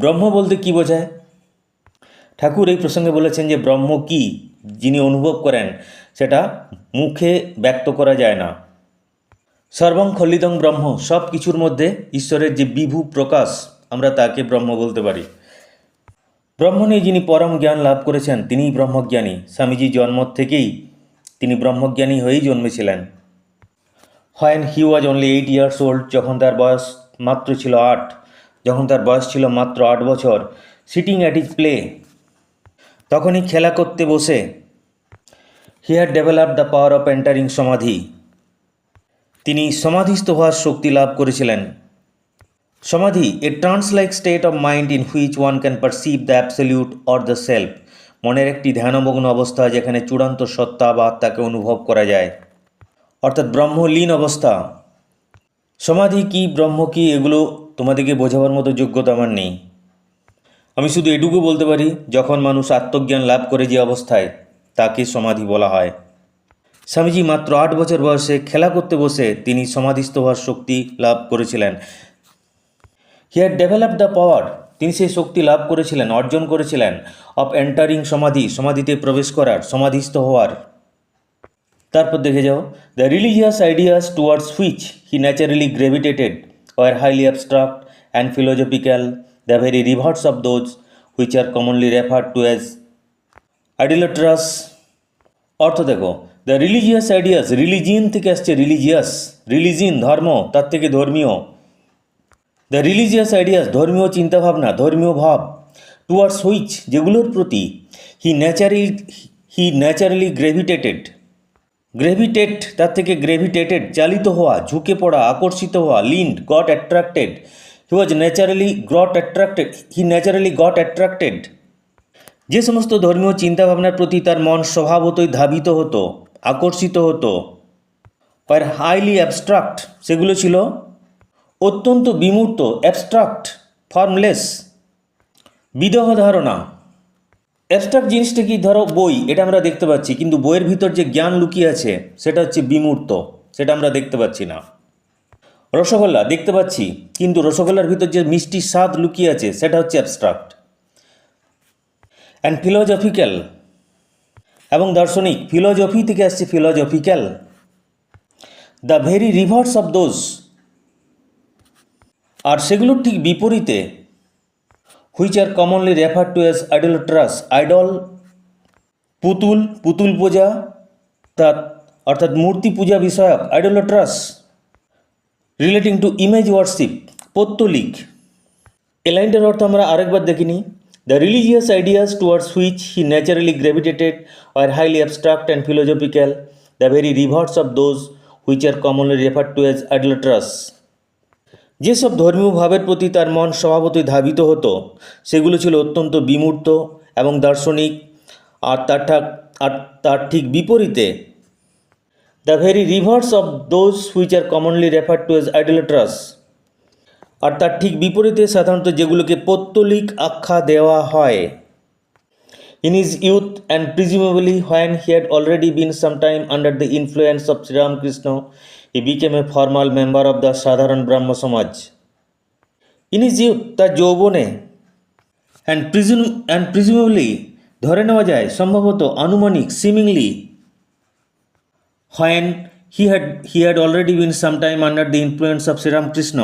ব্রহ্ম বলতে কি বোঝায়? ঠাকুর এই প্রসঙ্গে বলেছেন যে ব্রহ্ম কি যিনি অনুভব করেন সেটা মুখে ব্যক্ত করা যায় না। সর্বং খলিদং ব্রহ্ম, সব কিছুর মধ্যে ঈশ্বরের যে বিভু প্রকাশ আমরা তাকে ব্রহ্ম বলতে পারি। ব্রহ্ম নিয়ে যিনি পরম জ্ঞান লাভ করেছেন তিনিই ব্রহ্মজ্ঞানী। স্বামীজি জন্ম থেকেই তিনি ব্রহ্মজ্ঞানী হয়েই জন্মেছিলেন। When he was only 8 years old, যখন তার বয়স ছিল মাত্র 8 বছর, সিটিং অ্যাট হিজ প্লে, তখনই খেলা করতে বসে he had developed the power of entering samadhi, তিনি সমাধিস্থ হওয়ার শক্তি লাভ করেছিলেন। Samadhi a trance like state of mind in which one can perceive the absolute or the self, মনের একটি ধ্যানমগ্ন অবস্থা যেখানে চূড়ান্ত সত্তা বা আত্মাকে অনুভব করা যায়, অর্থাৎ ব্রহ্মলীন অবস্থা। সমাধি কি, ব্রহ্ম কি, এগুলো তোমাদেরকে বোঝাবার মতো যোগ্যতা আমার নেই। আমি শুধু এটুকু বলতে পারি যখন মানুষ আত্মজ্ঞান লাভ করে যে অবস্থায় তাকে সমাধি বলা হয়। স্বামীজি মাত্র 8 বছর বয়সে খেলা করতে বসে তিনি সমাধিস্থ হওয়ার শক্তি লাভ করেছিলেন। হি হ্যাড ডেভেলপড দ্য পাওয়ার, তিনি সেই শক্তি লাভ করেছিলেন, অর্জন করেছিলেন, অফ এন্টারিং সমাধি, সমাধিতে প্রবেশ করার, সমাধিস্থ হওয়ার। তারপর দেখে যাও, the religious ideas towards which he naturally gravitated were highly abstract and philosophical, the very reverse of those which are commonly referred to as idolatrous. অর্থ দেখো, দ্য রিলিজিয়াস আইডিয়াস, রিলিজিয়ন থেকে আসছে রিলিজিয়াস, রিলিজিয়ন ধর্ম, তার থেকে ধর্মীয়। The religious ideas ধর্মীয় চিন্তাভাবনা, ধর্মীয় ভাব, টুয়ার্ডস হুইচ যেগুলোর প্রতি হি ন্যাচারালি গ্রেভিটেটেড, গ্রেভিটেট তার থেকে গ্রেভিটেটেড চালিত হওয়া, ঝুঁকে পড়া, আকর্ষিত হওয়া, লিন্ড, গট অ্যাট্রাক্টেড, হি ন্যাচারালি গট অ্যাট্রাক্টেড, যে সমস্ত ধর্মীয় চিন্তাভাবনার প্রতি তার মন স্বভাবতই ধাবিত হতো, আকর্ষিত হতো। আর হাইলি অ্যাবস্ট্রাক্ট, সেগুলো ছিল অত্যন্ত বিমূর্ত, অ্যাবস্ট্রাক্ট, ফর্মলেস, বিদেহ ধারণা। অ্যাবস্ট্রাক্ট জিনিসটা কি, ধরো বই, এটা আমরা দেখতে পাচ্ছি, কিন্তু বইয়ের ভিতর যে জ্ঞান লুকিয়ে আছে সেটা হচ্ছে বিমূর্ত, সেটা আমরা দেখতে পাচ্ছি না। রসগোল্লা দেখতে পাচ্ছি, কিন্তু রসগোল্লার ভিতর যে মিষ্টি স্বাদ লুকিয়ে আছে সেটা হচ্ছে অ্যাবস্ট্রাক্ট। অ্যান্ড ফিলোজফিক্যাল, এবং দার্শনিক, ফিলোজফি থেকে আসছে philosophical, the very reverse of those, আর সেগুলোর ঠিক বিপরীতে, which are commonly refer to as idolatrous, idol, পুতুল পূজা, অর্থাৎ মূর্তি পূজা বিষয়ক, idolatrous, relating to image worship, পৌত্তলিক। এই লাইনটার অর্থ আমরা আরেকবার দেখিনি। The religious ideas towards which he naturally gravitated are highly abstract and philosophical, the very reverse of those which are commonly refer to as idolatrous, যেসব ধর্মীয় ভাবের প্রতি তার মন স্বভাবতই ধাবিত হতো সেগুলো ছিল অত্যন্ত বিমূর্ত এবং দার্শনিক। আর তার ঠিক বিপরীতে, the very reverse of those which are commonly refer to as idolatrous, আর তার ঠিক বিপরীতে সাধারণত যেগুলোকে পৌত্তলিক আখ্যা দেওয়া হয়। In his youth and presumably when he had already been sometime under the influence of Sri Ramakrishna, he became a formal member of the Sadharan Brahmo সমাজ। ইন হিজ ইউথ, তার যৌবনে, অ্যান্ড প্রিজুমেবলি ধরে নেওয়া যায়, সম্ভবত, আনুমানিক, seemingly, when he had already been sometime under the influence of Sri Ramakrishna,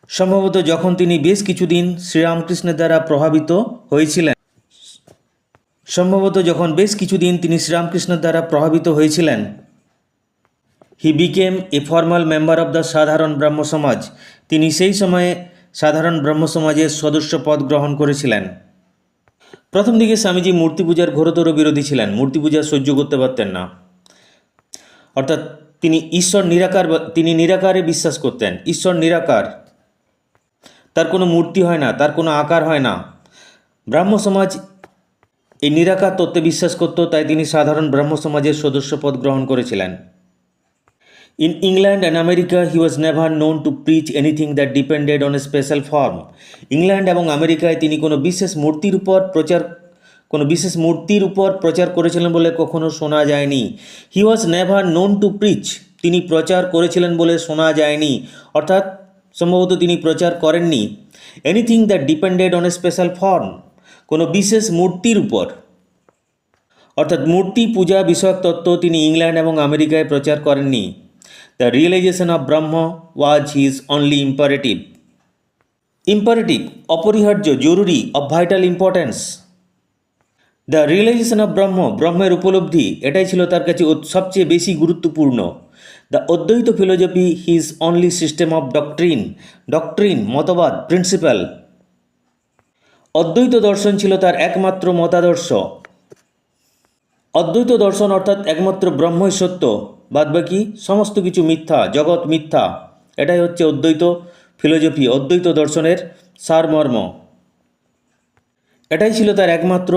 সম্ভবত যখন তিনি বেশ কিছুদিন শ্রীরামকৃষ্ণের দ্বারা প্রভাবিত হয়েছিলেন, he became a formal member of the Sadharan Brahmo সমাজ, তিনি সেই সময়ে সাধারণ ব্রহ্ম সমাজের সদস্য পদ গ্রহণ করেছিলেন। প্রথম দিকে স্বামীজি মূর্তি পূজার ঘোরতর বিরোধী ছিলেন, মূর্তি পূজা সহ্য করতে পারতেন না। অর্থাৎ তিনি নিরাকারে বিশ্বাস করতেন। ঈশ্বর নিরাকার, তার কোনো মূর্তি হয় না, তার কোনো আকার হয় না। ব্রাহ্ম সমাজ এই নিরাকার তত্ত্বে বিশ্বাস করত, তাই তিনি সাধারণ ব্রাহ্ম সমাজের সদস্য পদ গ্রহণ করেছিলেন। In England and America, he was never known to preach anything that depended on a special form. England এবং আমেরিকায় তিনি কোনো বিশেষ মূর্তির উপর প্রচার করেছিলেন বলে কখনো শোনা যায়নি। He was never known to preach, তিনি প্রচার করেছিলেন বলে শোনা যায়নি, অর্থাৎ সম্ভবত তিনি প্রচার করেননি। Anything that depended on a special form, কোনো বিশেষ মূর্তির উপর, অর্থাৎ মূর্তি পূজা বিষয়ক তত্ত্ব তিনি ইংল্যান্ড এবং আমেরিকায় প্রচার করেননি। The realisation of Brahman was his only imperative. Imperative, অপরিহার্য, জরুরি, of vital importance. The realisation of ব্রহ্মের উপলব্ধি, এটাই ছিল তার কাছে সবচেয়ে বেশি গুরুত্বপূর্ণ। দ্য অদ্বৈত philosophy his only system of doctrine, মতবাদ, প্রিন্সিপাল। অদ্বৈত দর্শন ছিল তার একমাত্র মতাদর্শ। অদ্বৈত দর্শন অর্থাৎ একমাত্র ব্রহ্মই সত্য, বাদবাকি সমস্ত কিছু মিথ্যা, জগৎ মিথ্যা। এটাই হচ্ছে অদ্বৈত ফিলোজফি, অদ্বৈত দর্শনের সারমর্ম। এটাই ছিল তার একমাত্র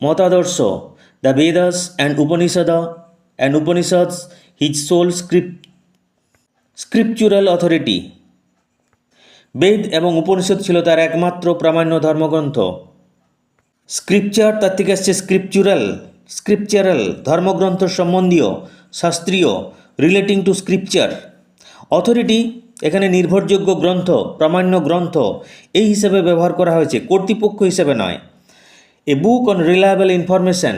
মতাদর্শ। The Vedas and Upanishads his sole scriptural authority. বেদ এবং উপনিষদ ছিল তার একমাত্র প্রামাণ্য ধর্মগ্রন্থ। স্ক্রিপচার তার থেকে আসছে স্ক্রিপচারাল, ধর্মগ্রন্থ সম্বন্ধীয়, শাস্ত্রীয়, রিলেটিং টু স্ক্রিপচার। অথরিটি এখানে নির্ভরযোগ্য গ্রন্থ, প্রামাণ্য গ্রন্থ এই হিসেবে ব্যবহার করা হয়েছে, কর্তৃপক্ষ হিসেবে নয়। এ বুক অন রিলায়েবল ইনফরমেশন।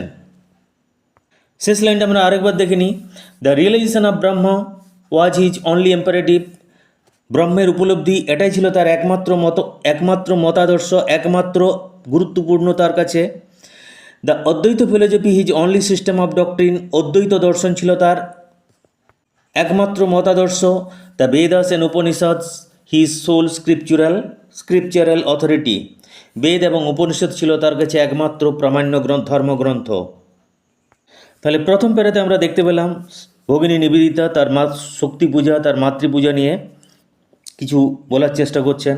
শেষ লাইনটা আমরা আরেকবার দেখে নিই। The realisation of Brahman was his only imperative. ব্রহ্মের উপলব্ধি এটাই ছিল তার একমাত্র মতাদর্শ, একমাত্র গুরুত্বপূর্ণ তার কাছে। দ্য অদ্বৈত philosophy his only system of doctrine, অদ্বৈত দর্শন ছিল তার একমাত্র মতাদর্শ। The Vedas and Upanishads his sole scriptural authority. বেদ এবং উপনিষদ ছিল তার কাছে একমাত্র প্রামাণ্য ধর্মগ্রন্থ। তাহলে প্রথম প্যারাতে আমরা দেখতে পেলাম ভগিনী নিবেদিতা তার শক্তি পূজা, তার মাতৃপূজা নিয়ে কিছু বলার চেষ্টা করছেন।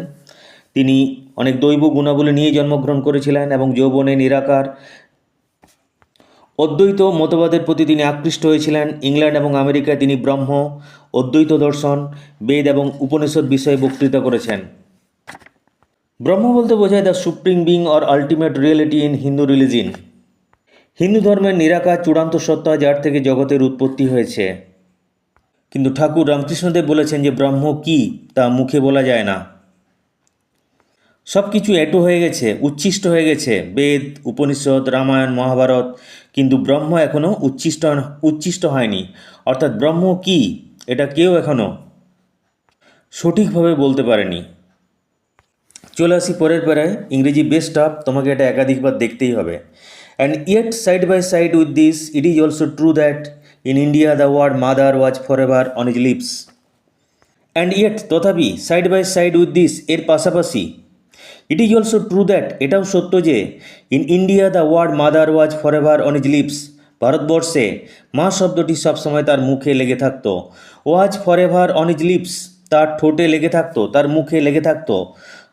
তিনি অনেক দৈব গুণাবলী নিয়ে জন্মগ্রহণ করেছিলেন এবং যৌবনে নিরাকার অদ্বৈত মতবাদের প্রতি তিনি আকৃষ্ট হয়েছিলেন। ইংল্যান্ড এবং আমেরিকায় তিনি ব্রহ্ম, অদ্বৈত দর্শন, বেদ এবং উপনিষদ বিষয়ে বক্তৃতা করেছেন। ব্রহ্ম বলতে বোঝায় the supreme being or ultimate reality in Hindu religion. Hindu ধর্মের নিরাকার চূড়ান্ত সত্তা, যার থেকে জগতের উৎপত্তি হয়েছে। কিন্তু ঠাকুর রামকৃষ্ণদেব বলেছেন যে ব্রহ্ম কী তা মুখে বলা যায় না। সব কিছু এঁটো হয়ে গেছে, উচ্ছিষ্ট হয়ে গেছে, বেদ, উপনিষদ, রামায়ণ, মহাভারত, কিন্তু ব্রহ্ম এখনও উচ্ছিষ্ট হয়নি। অর্থাৎ ব্রহ্ম কী এটা কেউ এখনও সঠিকভাবে বলতে পারেনি। চলে আসি পরের প্যারায়, ইংরেজি বেস্ট অফ, তোমাকে এটা একাধিকবার দেখতেই হবে। And yet side by side with this it is also true that in India the word mother was for ever on his lips. And yet তথাপি, side by side with this এর পাশাপাশি, it is also true that এটাও সত্য যে in India the word mother was for ever on his lips, ভারতবর্ষে মা শব্দটি সবসময় তার মুখে লেগে থাকতো। Was for ever on his lips, তার ঠোঁটে লেগে থাকতো, তার মুখে লেগে থাকতো।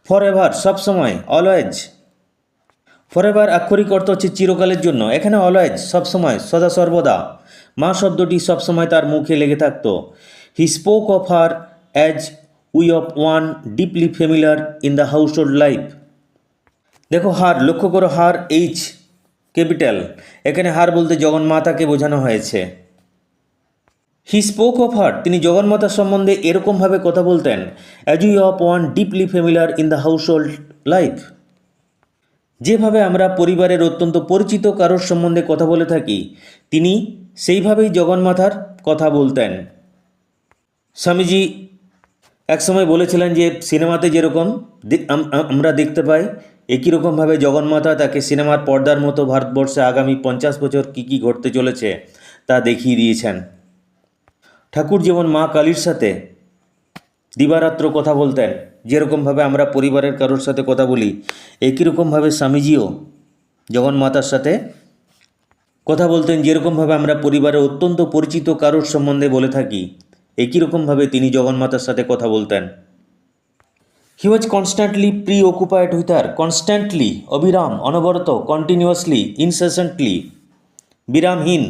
ফর এভার সবসময়, অলওয়েজ। ফর এভার আক্ষরিক অর্থ হচ্ছে চিরকালের জন্য, এখানে অলওয়েজ সবসময়, সদা সর্বদা। মা শব্দটি সবসময় তার মুখে লেগে থাকতো। He spoke of her as we of one deeply familiar in the house hold life. দেখো হার, লক্ষ্য করো, হার এইচ ক্যাপিটাল, এখানে হার বলতে জগন্মাতাকে বোঝানো হয়েছে। হি স্পোক অফ হার, তিনি জগন্মাতার সম্বন্ধে এরকমভাবে কথা বলতেন, as we of one deeply familiar in the house hold life, যেভাবে আমরা পরিবারের অত্যন্ত পরিচিত কারোর সম্বন্ধে কথা বলে থাকি, তিনি সেইভাবেই জগন্মাতার কথা বলতেন। স্বামীজি একসময় বলেছিলেন যে সিনেমাতে যেরকম আমরা দেখতে পাই, একই রকমভাবে জগন্মাতা তাকে সিনেমার পর্দার মতো ভারতবর্ষে আগামী 50 বছর কী কী ঘটতে চলেছে তা দেখিয়ে দিয়েছেন। ঠাকুর যেমন মা কালীর সাথে দিবারাত্র কথা বলতেন, যেরকমভাবে আমরা পরিবারের কারোর সাথে কথা বলি, একই রকমভাবে স্বামীজিও জগন্মাতার সাথে কথা বলতেন। যেরকমভাবে আমরা পরিবারের অত্যন্ত পরিচিত কারোর সম্বন্ধে বলে থাকি, একই রকমভাবে তিনি জগন্মাতার সাথে কথা বলতেন। He was constantly preoccupied with her, constantly, অবিরাম, অনবরত, কন্টিনিউয়াসলি, ইনসেসেন্টলি, বিরামহীন,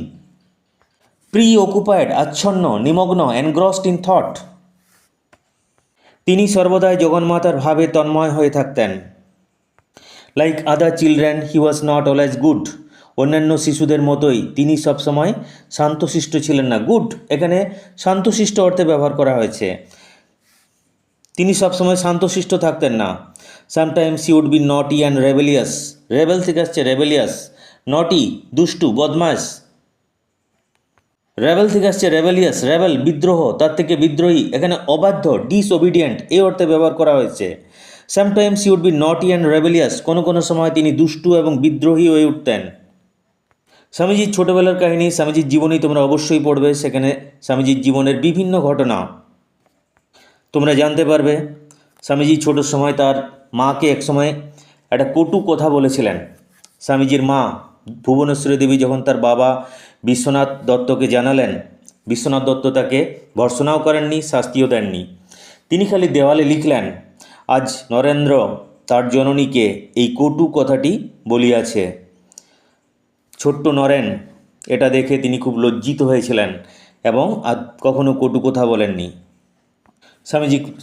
প্রি অকুপাইড, আচ্ছন্ন, নিমগ্ন, এনগ্রসড ইন থট। তিনি সর্বদাই জগন্মাতার ভাবে তন্ময় হয়ে থাকতেন। Like other children he was not always good, অন্যান্য শিশুদের মতোই তিনি সবসময় শান্তশিষ্ট ছিলেন না। গুড এখানে শান্তশিষ্ট অর্থে ব্যবহার করা হয়েছে। তিনি সবসময় শান্তশিষ্ট থাকতেন না। সামটাইমস হি উড বি নটি অ্যান্ড রেবেলিয়াস, রেবেল থেকে আসছে রেবেলিয়াস, নটি দুষ্টু বদমাস, রেবেল থেকে আসছে রেবেলিয়াস, রেবেল বিদ্রোহ, তার থেকে বিদ্রোহী, এখানে অবাধ্য, ডিসওবিডিয়েন্ট এই অর্থে ব্যবহার করা হয়েছে। সামটাইমস হি উড বি নটি অ্যান্ড রেবেলিয়াস, কোনো কোনো সময় তিনি দুষ্টু এবং বিদ্রোহী হয়ে উঠতেন। স্বামীজির ছোটোবেলার কাহিনী, স্বামীজির জীবনী তোমরা অবশ্যই পড়বে, সেখানে স্বামীজির জীবনের বিভিন্ন ঘটনা তোমরা জানতে পারবে। স্বামীজি ছোটোর সময় তার মাকে একসময় একটা কটু কথা বলেছিলেন। স্বামীজির মা ভুবনেশ্বরী দেবী যখন তার বাবা বিশ্বনাথ দত্তকে জানালেন, বিশ্বনাথ দত্ত তাকে ভর্ৎসনাও করেননি, শাস্তিও দেননি। তিনি খালি দেওয়ালে লিখলেন, আজ নরেন্দ্র তার জননীকে এই কটু কথাটি বলিয়াছে। ছোট্ট নরেন এটা দেখে তিনি খুব লজ্জিত হয়েছিলেন এবং আর কখনো কটু কথা বলেননি।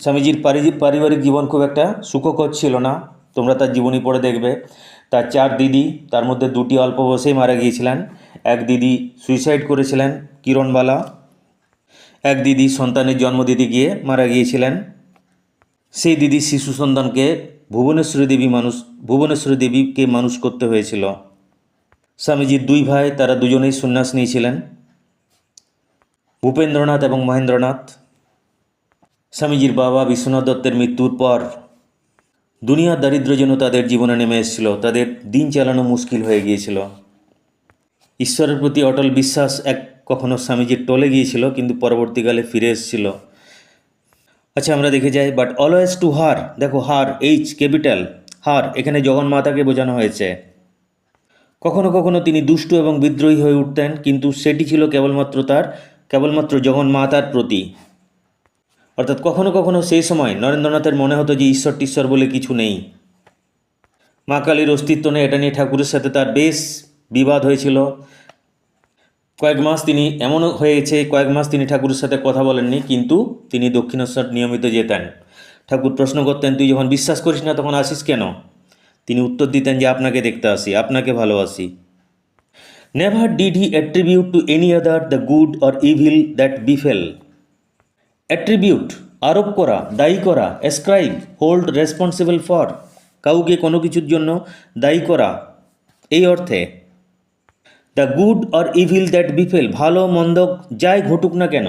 স্বামীজির পারিবারিক জীবন খুব একটা সুখকর ছিল না। তোমরা তার জীবনী পড়ে দেখবে। তার 4 দিদি, তার মধ্যে 2টি অল্প বয়সেই মারা গিয়েছিলেন। এক দিদি সুইসাইড করেছিলেন, কিরণবালা। এক দিদি সন্তানের জন্ম দিতে গিয়ে মারা গিয়েছিলেন। সেই দিদি শিশু সন্তানকে ভুবনেশ্বরী দেবীকে মানুষ করতে হয়েছিল। স্বামীজির 2 ভাই, তারা দুজনেই সন্ন্যাস নিয়েছিলেন, ভূপেন্দ্রনাথ এবং মহেন্দ্রনাথ। স্বামীজির বাবা বিশ্বনাথ দত্তের মৃত্যুর পর দুনিয়ার দারিদ্র্য যেন তাদের জীবনে নেমে এসেছিল, তাদের দিন চালানো মুশকিল হয়ে গিয়েছিল। ঈশ্বরের প্রতি অটল বিশ্বাস কখনো স্বামীজির টলে গিয়েছিল, কিন্তু পরবর্তীকালে ফিরে এসেছিল। আচ্ছা, আমরা দেখে যাই। বাট অলওয়েজ টু হার, দেখো হার, এইচ ক্যাপিটাল, হার এখানে জগন্মাতাকে বোঝানো হয়েছে। কখনো কখনো তিনি দুষ্টু এবং বিদ্রোহী হয়ে উঠতেন, কিন্তু সেটি ছিল কেবলমাত্র জগন্মাতার প্রতি। অর্থাৎ কখনো কখনো সেই সময় নরেন্দ্রনাথের মনে হতো যে ঈশ্বর টিশ্বর বলে কিছু নেই, মা কালীর অস্তিত্ব নেই। এটা নিয়ে ঠাকুরের সাথে তার বেশ বিবাদ হয়েছিল। কয়েক মাস তিনি ঠাকুরের সাথে কথা বলেননি, কিন্তু তিনি দক্ষিণেশ্বর নিয়মিত যেতেন। ঠাকুর প্রশ্ন করতেন, তুই যখন বিশ্বাস করিস না তখন আসিস কেন? তিনি উত্তর দিতেন যে আপনাকে দেখতে আসি, আপনাকে ভালোবাসি। Never did he attribute to any other the good or evil that befell. Attribute আরোপ করা, দায়ী করা, অ্যাসক্রাইব, হোল্ড রেসপন্সিবল ফর, কাউকে কোনো কিছুর জন্য দায়ী করা, এই অর্থে। The good or evil that befell, ভালো মন্দ যাই ঘটুক না কেন।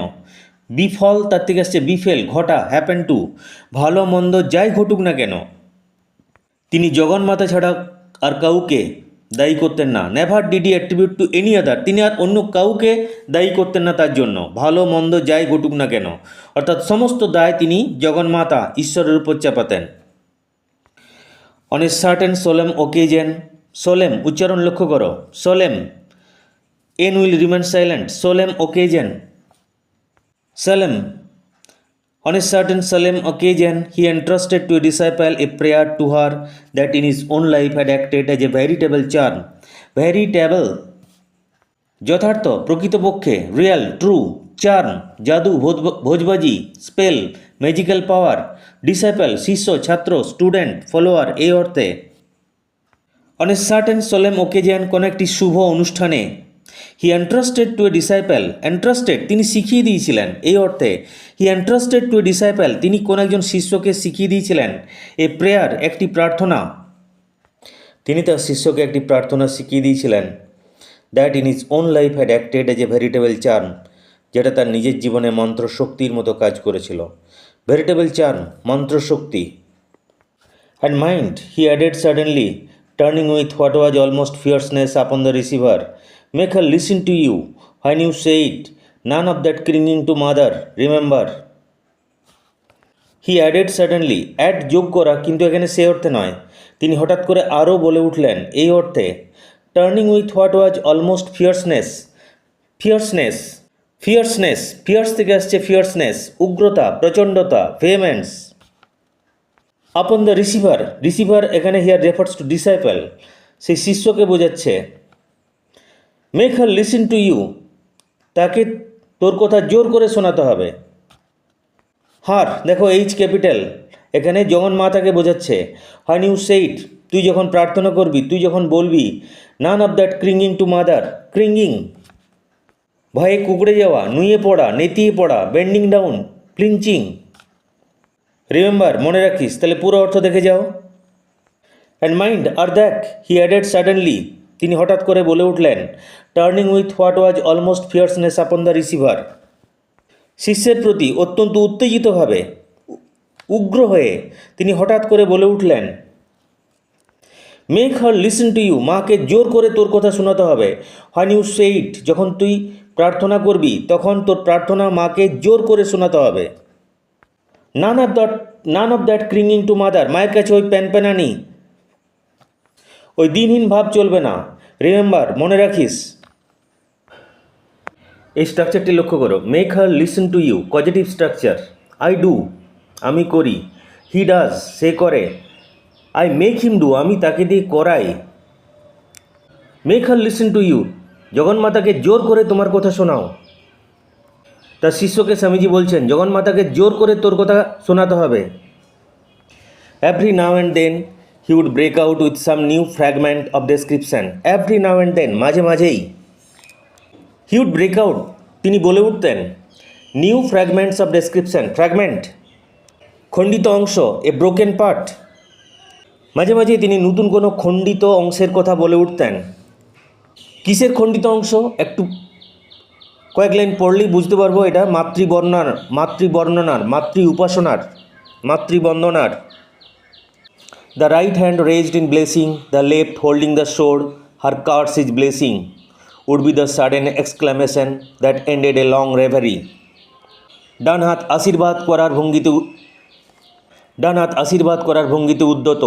বিফল তার থেকে আসছে বিফেল, ঘটা, হ্যাপেন টু, ভালো মন্দ যাই ঘটুক না কেন তিনি জগন্মাতা ছাড়া আর কাউকে দায়ী করতেন না। Never did he attribute to any আদার, তিনি আর অন্য কাউকে দায়ী করতেন না তার জন্য, ভালো মন্দ যাই ঘটুক না কেন। অর্থাৎ সমস্ত দায় তিনি জগন্মাতা ঈশ্বরের উপর চাপাতেন। অন এ সার্টেন সোলেম ওকেজেন, সোলেম উচ্চারণ লক্ষ্য করো, solemn, N will remain silent, solemn occasion, solemn. On a certain solemn occasion, he entrusted to a disciple a prayer to her that in his own life had acted as a veritable charm. Veritable, যথার্থ, প্রকৃতপক্ষে, real, true, charm, জাদু, ভোজবাজি, spell, magical পাওয়ার, disciple, শিষ্য, ছাত্র, student, follower এই অর্থে। On a certain সোলেম ওকেজন, কোনো একটি শুভ অনুষ্ঠানে, হি এন্ট্রাস্টেড টু এ ডিসাইপল, এন্ট্রাস্টেড তিনি শিখিয়ে দিয়েছিলেন এই অর্থে। হি এন্ট্রাস্টেড টু এ ডিসাইপল, তিনি কোন একজন শিষ্যকে শিখিয়ে দিয়েছিলেন। এ প্রেয়ার, একটি প্রার্থনা, তিনি তার শিষ্যকে একটি প্রার্থনা শিখিয়ে দিয়েছিলেন। That in his own life had acted as a veritable charm, যেটা তার নিজের জীবনে মন্ত্রশক্তির মতো কাজ করেছিল। ভেরিটেবল চার্ম, মন্ত্রশক্তি। And mind, he added suddenly, turning with what was almost fierceness upon the receiver, make her listen to you when you say it, none of that clinging to mother, remember. He added suddenly, add যোগ করা, কিন্তু এখানে সে অর্থে নয়। তিনি হঠাৎ করে আরও বলে উঠলেন এই অর্থে, turning with what was almost fierceness. Fierceness, fierceness, fierce থেকে আসছে ফিয়ার্সনেস, উগ্রতা, প্রচণ্ডতা, vehemence. Upon the receiver, receiver এখানে হিয়ার রেফার্স টু ডিসাইপল, সেই শিষ্যকে বোঝাচ্ছে। Make her listen to you, তাকে তোর কথা জোর করে শোনাতে হবে। হার, দেখো এইচ ক্যাপিটাল, এখানে জগন্মাতাকে বোঝাচ্ছে। হোয়েন ইউ সেইড, তুই যখন প্রার্থনা করবি, তুই যখন বলবি, none of that cringing to mother, cringing ভয়ে কুকড়ে যাওয়া, নুয়ে পড়া, নেতিয়ে পড়া, বেন্ডিং ডাউন, ফ্লিঞ্চিং। রিমেম্বার, মনে রাখিস, তাহলে পুরো অর্থ দেখে যাও। অ্যান্ড মাইন্ড আর দেখ, হি অ্যাডেড সাডেনলি, তিনি হঠাৎ করে বলে উঠলেন, turning with what was almost fierceness upon the receiver, শিষ্যের প্রতি অত্যন্ত উত্তেজিতভাবে, উগ্র হয়ে তিনি হঠাৎ করে বলে উঠলেন, make her listen to you, মাকে জোর করে তোর কথা শোনাতে হবে। হোয়েন ইউ সেইড, যখন তুই প্রার্থনা করবি তখন তোর প্রার্থনা মাকে জোর করে শোনাতে হবে। None of that cringing to mother, মায়ের কাছে ওই প্যানপ্যানানি, ওই দিনহীন ভাব চলবে না। রিমেম্বার, মনে রাখিস। এই স্ট্রাকচারটি লক্ষ্য করো। Make her listen to you, positive structure. I do, আমি করি। হি ডাজ, সে করে। আই মেক হিম ডু, আমি তাকে দিয়ে করাই। Make her listen to you, জগন্মাতাকে জোর করে তোমার কথা শোনাও। তার শিষ্যকে স্বামীজি বলছেন, জগন্মাতাকে জোর করে তোর কথা শোনাতে হবে। Every now and then he would break out with some new fragment of description. Every now and then, মাঝে মাঝেই। হি উড ব্রেক আউট, তিনি বলে উঠতেন, new fragments of description, fragment খণ্ডিত অংশ, এ ব্রোকেন পার্ট। মাঝে মাঝে তিনি নতুন কোনো খণ্ডিত অংশের কথা বলে উঠতেন। কিসের খণ্ডিত অংশ? একটু কয়েক লাইন পড়লেই বুঝতে পারবো এটা মাতৃবর্ণনার, মাতৃ উপাসনার, মাতৃবন্দনার। The right hand raised in blessing, the left holding the sword, her curse is blessing would be the sudden exclamation that ended a long reverie. ডান হাত আশীর্বাদ করার ভঙ্গিতে উদ্যত,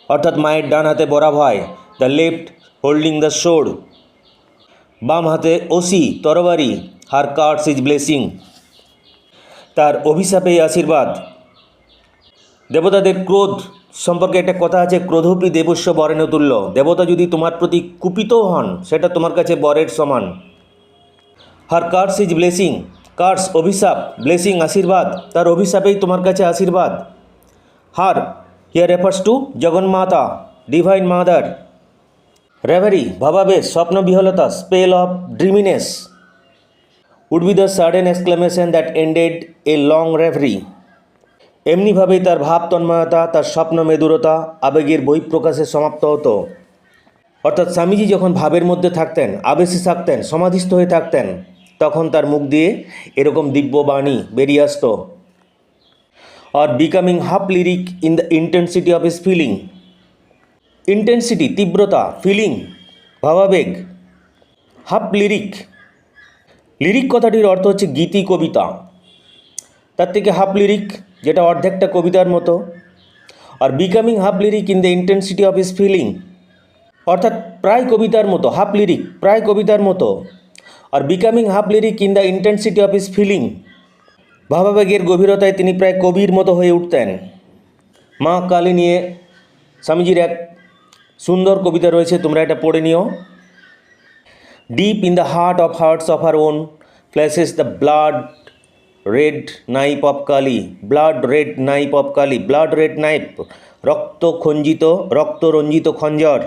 অর্থাৎ মায়ের ডান হাতে বরাভয়। The left holding the sword, বাম হাতে ওসি, তরবারি। হার কার্স ইজ ব্লেসিং, তার অভিশাপে আশীর্বাদ। দেবতাদের ক্রোধ সম্পর্কে একটা কথা আছে, ক্রোধপি দেবস্য বরেণ্য তুল্য। দেবতা যদি তোমার প্রতি কুপিতও হন, সেটা তোমার কাছে বরের সমান। Her curse is blessing, curse অভিশাপ, ব্লেসিং আশীর্বাদ, তার অভিশাপেই তোমার কাছে আশীর্বাদ। হার হিয়ার রেফার্স টু জগন্মাতা, ডিভাইন মাদার। রেভারি ভাবাবেশ, স্বপ্নবিহলতা, spell of dreaminess would be the sudden exclamation that ended a long reverie. এমনিভাবেই তার ভাব তন্ময়তা, তার স্বপ্ন মেদুরতা, আবেগের বহিঃপ্রকাশে সমাপ্ত হতো। অর্থাৎ স্বামীজি যখন ভাবের মধ্যে থাকতেন, আবেশে থাকতেন, সমাধিস্থ হয়ে থাকতেন, তখন তার মুখ দিয়ে এরকম দিব্য বাণী বেরিয়ে আসতো। আর becoming half lyric in the intensity of his feeling. Intensity, তীব্রতা, ফিলিং, ভাবাবেগ। হাফ লিরিক, লিরিক কথাটির অর্থ হচ্ছে গীতি, কবিতা। তার থেকে হাফ লিরিক, যেটা অর্ধেকটা কবিতার মতো। আর becoming half lyric in the intensity of his feeling, অর্থাৎ প্রায় কবিতার মতো। হাফ লিরিক প্রায় কবিতার মতো, আর becoming half lyric in the intensity of his feeling, ভাবাবেগের গভীরতায় তিনি প্রায় কবির মতো হয়ে উঠতেন। মা কালী নিয়ে স্বামীজির এক সুন্দর কবিতা রয়েছে, তোমরা এটা পড়ে নিও। Deep in the heart of hearts of her own flashes the blood red knife of Kali, blood red knife of Kali, blood red knife, রক্তরঞ্জিত খঞ্জর।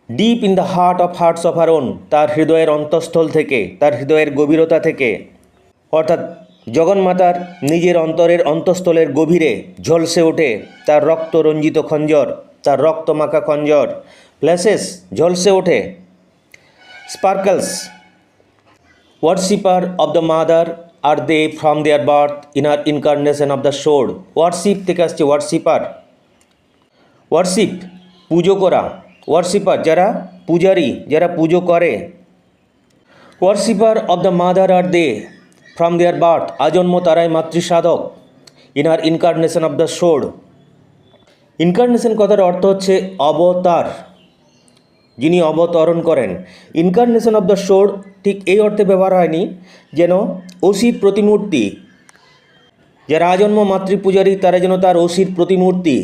Deep in the heart of hearts of her own, তার হৃদয়ের অন্তঃস্থল থেকে, তার হৃদয়ের গভীরতা থেকে, অর্থাৎ জগন্মাতার নিজের অন্তরের অন্তঃস্থলের গভীরে ঝলসে ওঠে তার রক্তরঞ্জিত খঞ্জর, তার রক্তমাখা খঞ্জর। ফ্ল্যাশেস, ঝলসে ওঠে। Sparkles, worshipper of the mother are they from their birth in are incarnation of the sword. Worship থেকে আসছে ওয়ার্শিপার। ওয়ার্শিপ, পুজো করা। ওয়ার্শিপার, যারা পূজারী, যারা পুজো করে। Worshipper of the mother are they from their birth, আজন্ম তারাই মাতৃসাধক। in our incarnation of the sword. Incarnation কথার অর্থ হচ্ছে অবতার, যিনি অবতরণ করেন। ইনকার্নেশন অফ দ্য সোর্ড ঠিক এই অর্থে ব্যবহার হয়নি যেন অসির প্রতিমূর্তি, যারা আজন্ম মাতৃপূজারী তারা যেন তার অসির প্রতিমূর্তি।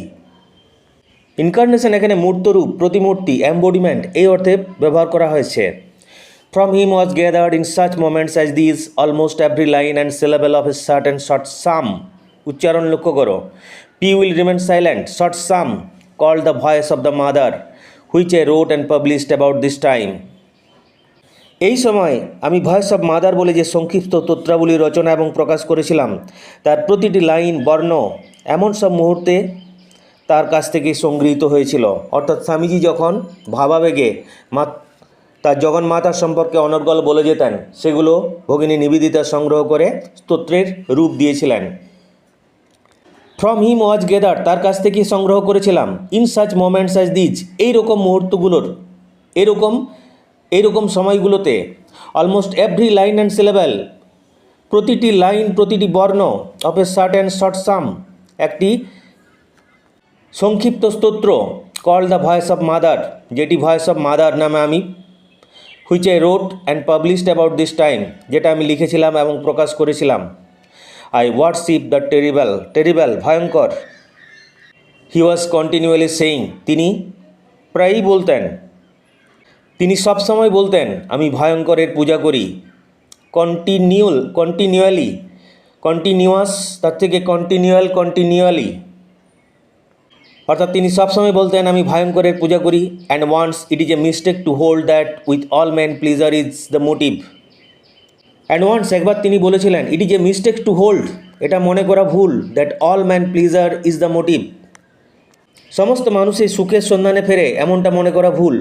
ইনকার্নেশন এখানে মূর্তরূপ, প্রতিমূর্তি, এম্বডিমেন্ট এই অর্থে ব্যবহার করা হয়েছে। From him was gathered in such moments as these almost every line and syllable of a certain short psalm. উচ্চারণ লক্ষ্য করো। P will remain silent. Short psalm called the voice of the mother, which I wrote and published about this time. এই সময় আমি voice of mother বলে যে সংক্ষিপ্ত তত্রাবলী রচনা এবং প্রকাশ করেছিলাম, তার প্রতিটি লাইন, বর্ণ এমন সব মুহূর্তে তার কাছ থেকে সংগৃহীত হয়েছিল। অর্থাৎ স্বামীজি যখন ভাবাবেগে তার জগন্মাতার সম্পর্কে অনর্গল বলে যেতেন, সেগুলো ভগিনী নিবেদিতা সংগ্রহ করে স্তোত্রের রূপ দিয়েছিলেন। ফ্রম হিম ওয়াজ গেদার, তার কাছ থেকেই সংগ্রহ করেছিলাম। In such moments as these, এইরকম মুহূর্তগুলোর, এইরকম সময়গুলোতে। Almost every line and syllable, প্রতিটি লাইন, প্রতিটি বর্ণ। Of a certain short psalm, একটি সংক্ষিপ্ত স্তোত্র। Called the voice of mother, যেটি ভয়েস অফ মাদার নামে আমি, which I wrote and published about this time, যেটা আমি লিখেছিলাম এবং প্রকাশ করেছিলাম। I worship the terrible, ভয়ঙ্কর। He was continually saying, তিনি প্রায়ই বলতেন, তিনি সবসময় বলতেন, আমি ভয়ঙ্করের পূজা করি। কন্টিনিউয়াস, তার থেকে কন্টিনিউয়ালি, অর্থাৎ তিনি সবসময় বলতেন আমি ভয়ঙ্করের পূজা করি। And once it is a mistake to hold that with all man pleasure is the motive. And once, একবার তিনি বলেছিলেন, it is a mistake to hold, এটা মনে করা ভুল, that all man pleasure is the motive, সমস্ত মানুষই সুখের সন্ধানে ফেরে এমনটা মনে করা ভুল।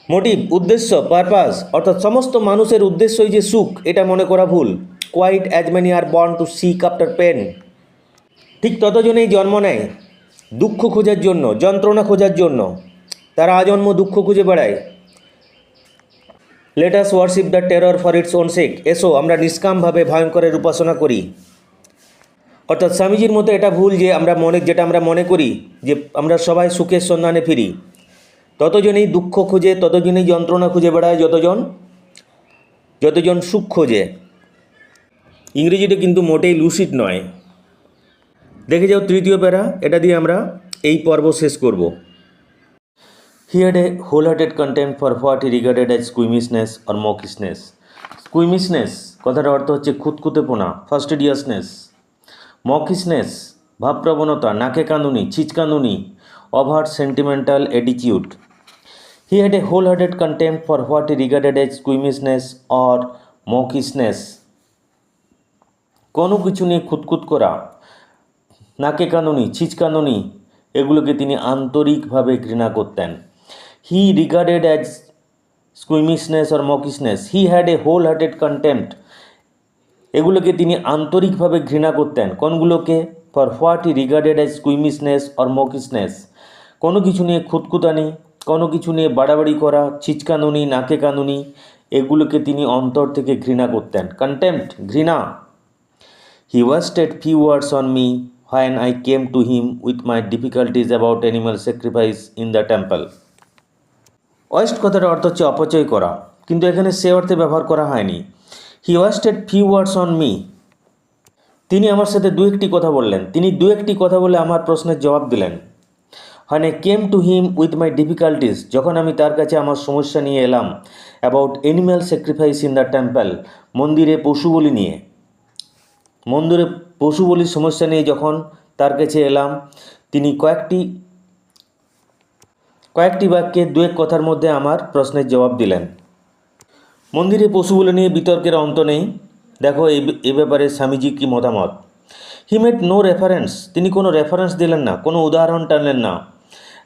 মোটিভ, উদ্দেশ্য, পারপাস, অর্থাৎ সমস্ত মানুষের উদ্দেশ্যই যে সুখ, এটা মনে করা ভুল। Quite as many are born to seek after pain, ঠিক ততজনেই জন্ম নেয় দুঃখ খোঁজার জন্য, যন্ত্রণা খোঁজার জন্য, তারা আজন্ম দুঃখ খুঁজে বেড়ায়। Let us worship the terror for its own sake, এসো আমরা নিষ্কামভাবে ভয়ঙ্করের উপাসনা করি। অর্থাৎ স্বামীজির মতো এটা ভুল যে যেটা আমরা মনে করি যে আমরা সবাই সুখের সন্ধানে ফিরি, ততজনেই দুঃখ খুঁজে, ততজনেই যন্ত্রণা খুঁজে বেড়ায়, যতজন সুখ খোঁজে। ইংরেজিটা কিন্তু মোটেই লুসিড নয়। দেখে যাও তৃতীয় প্যারা, এটা দিয়ে আমরা এই পর্ব শেষ করব। He had a wholehearted contempt for what he regarded as squeamishness or mawkishness. Squeamishness কথার অর্থ হচ্ছে খুঁতখুঁতেপনা, ফাস্টিডিয়াসনেস। মকিসনেস ভাবপ্রবণতা, নাকে কাঁদুনি, ছিচকাঁদুনি, over sentimental attitude. He had a wholehearted contempt for what he regarded as squeamishness or mawkishness. কোনো কিছু নিয়ে খুঁতখুত করা, নাকে কাঁদুনি, ছিচকাঁদুনি, এগুলোকে তিনি আন্তরিকভাবে ঘৃণা করতেন। He regarded as squeamishness or mawkishness. He had a wholehearted contempt. এগুলোকে তিনি আন্তরিকভাবে ঘৃণা করতেন। কোনগুলোকে? For what he regarded as squeamishness or mawkishness. কোনো কিছু নিয়ে খুঁতখুতানি, কোনো কিছু নিয়ে বাড়াবাড়ি করা, ছিচকাঁদুনি, নাকে কাঁদুনি, এগুলোকে তিনি অন্তর থেকে ঘৃণা করতেন। কন্টেম্প্ট, ঘৃণা। He wasted few words on me when I came to him with my difficulties about animal sacrifice in the temple. West কথার অর্থ হচ্ছে অপচয় করা, কিন্তু এখানে সে অর্থে ব্যবহার করা হয়নি। He wasted few words on me, তিনি আমার সাথে দু একটি কথা বললেন, তিনি দু একটি কথা বলে আমার প্রশ্নের জবাব দিলেন। when I came to him with my difficulties, যখন আমি তার কাছে আমার সমস্যা নিয়ে এলাম, about animal sacrifice in the temple, মন্দিরে পশু বলি নিয়ে, মন্দিরে পশু বলির সমস্যা নিয়ে যখন তার কাছে এলাম, তিনি কয়েকটি বাক্যে দু এক কথার মধ্যে আমার প্রশ্নের জবাব দিলেন। মন্দিরে পশু বলি নিয়ে বিতর্কের অন্ত নেই। দেখো এ ব্যাপারে স্বামীজি কী মতামত। হি মেড নো রেফারেন্স, তিনি কোনো রেফারেন্স দিলেন না, কোনো উদাহরণ টানলেন না।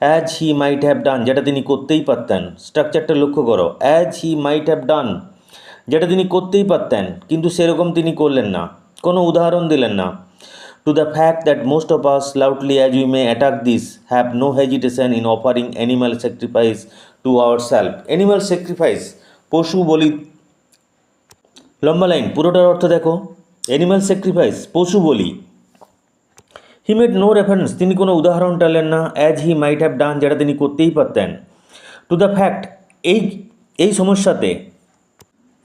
As he mite have done, যেটা তিনি করতেই পারতেন। স্ট্রাকচারটা লক্ষ্য করো, as he mite have done, যেটা তিনি করতেই পারতেন, কিন্তু সেরকম তিনি করলেন না, কোনো উদাহরণ দিলেন না। To the fact that most of us, loudly as we may attack this, have no hesitation in offering animal sacrifice to our self. Animal sacrifice, পশু বলি, লম্বা লাইন, পুরোটার অর্থ দেখো। অ্যানিম্যাল স্যাক্রিফাইস, পশু বলি। হি মেড নো রেফারেন্স, তিনি কোনো উদাহরণ টানলেন না, as he mite have done, যেটা তিনি করতেই পারতেন, টু দ্য ফ্যাক্ট, এই সমস্যাতে,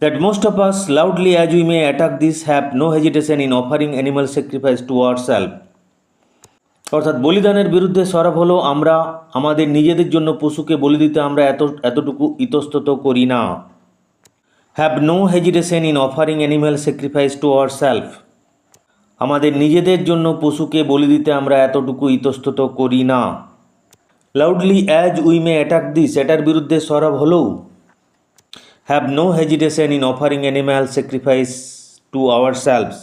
that most of us loudly as we may attack this have no hesitation in offering animal sacrifice to our self. অর্থাৎ বলিদানের বিরুদ্ধে সরব হলো আমরা আমাদের নিজেদের জন্য পশুকে বলি দিতে আমরা এতটুকু ইতস্তত করি না। Have no hesitation in offering animal sacrifice to our self, আমাদের নিজেদের জন্য পশুকে বলি দিতে আমরা এতটুকু ইতস্তত করি না। Loudly as we may attack this, এটার বিরুদ্ধে সরব হলেও, have no hesitation in offering animal sacrifice to our selves,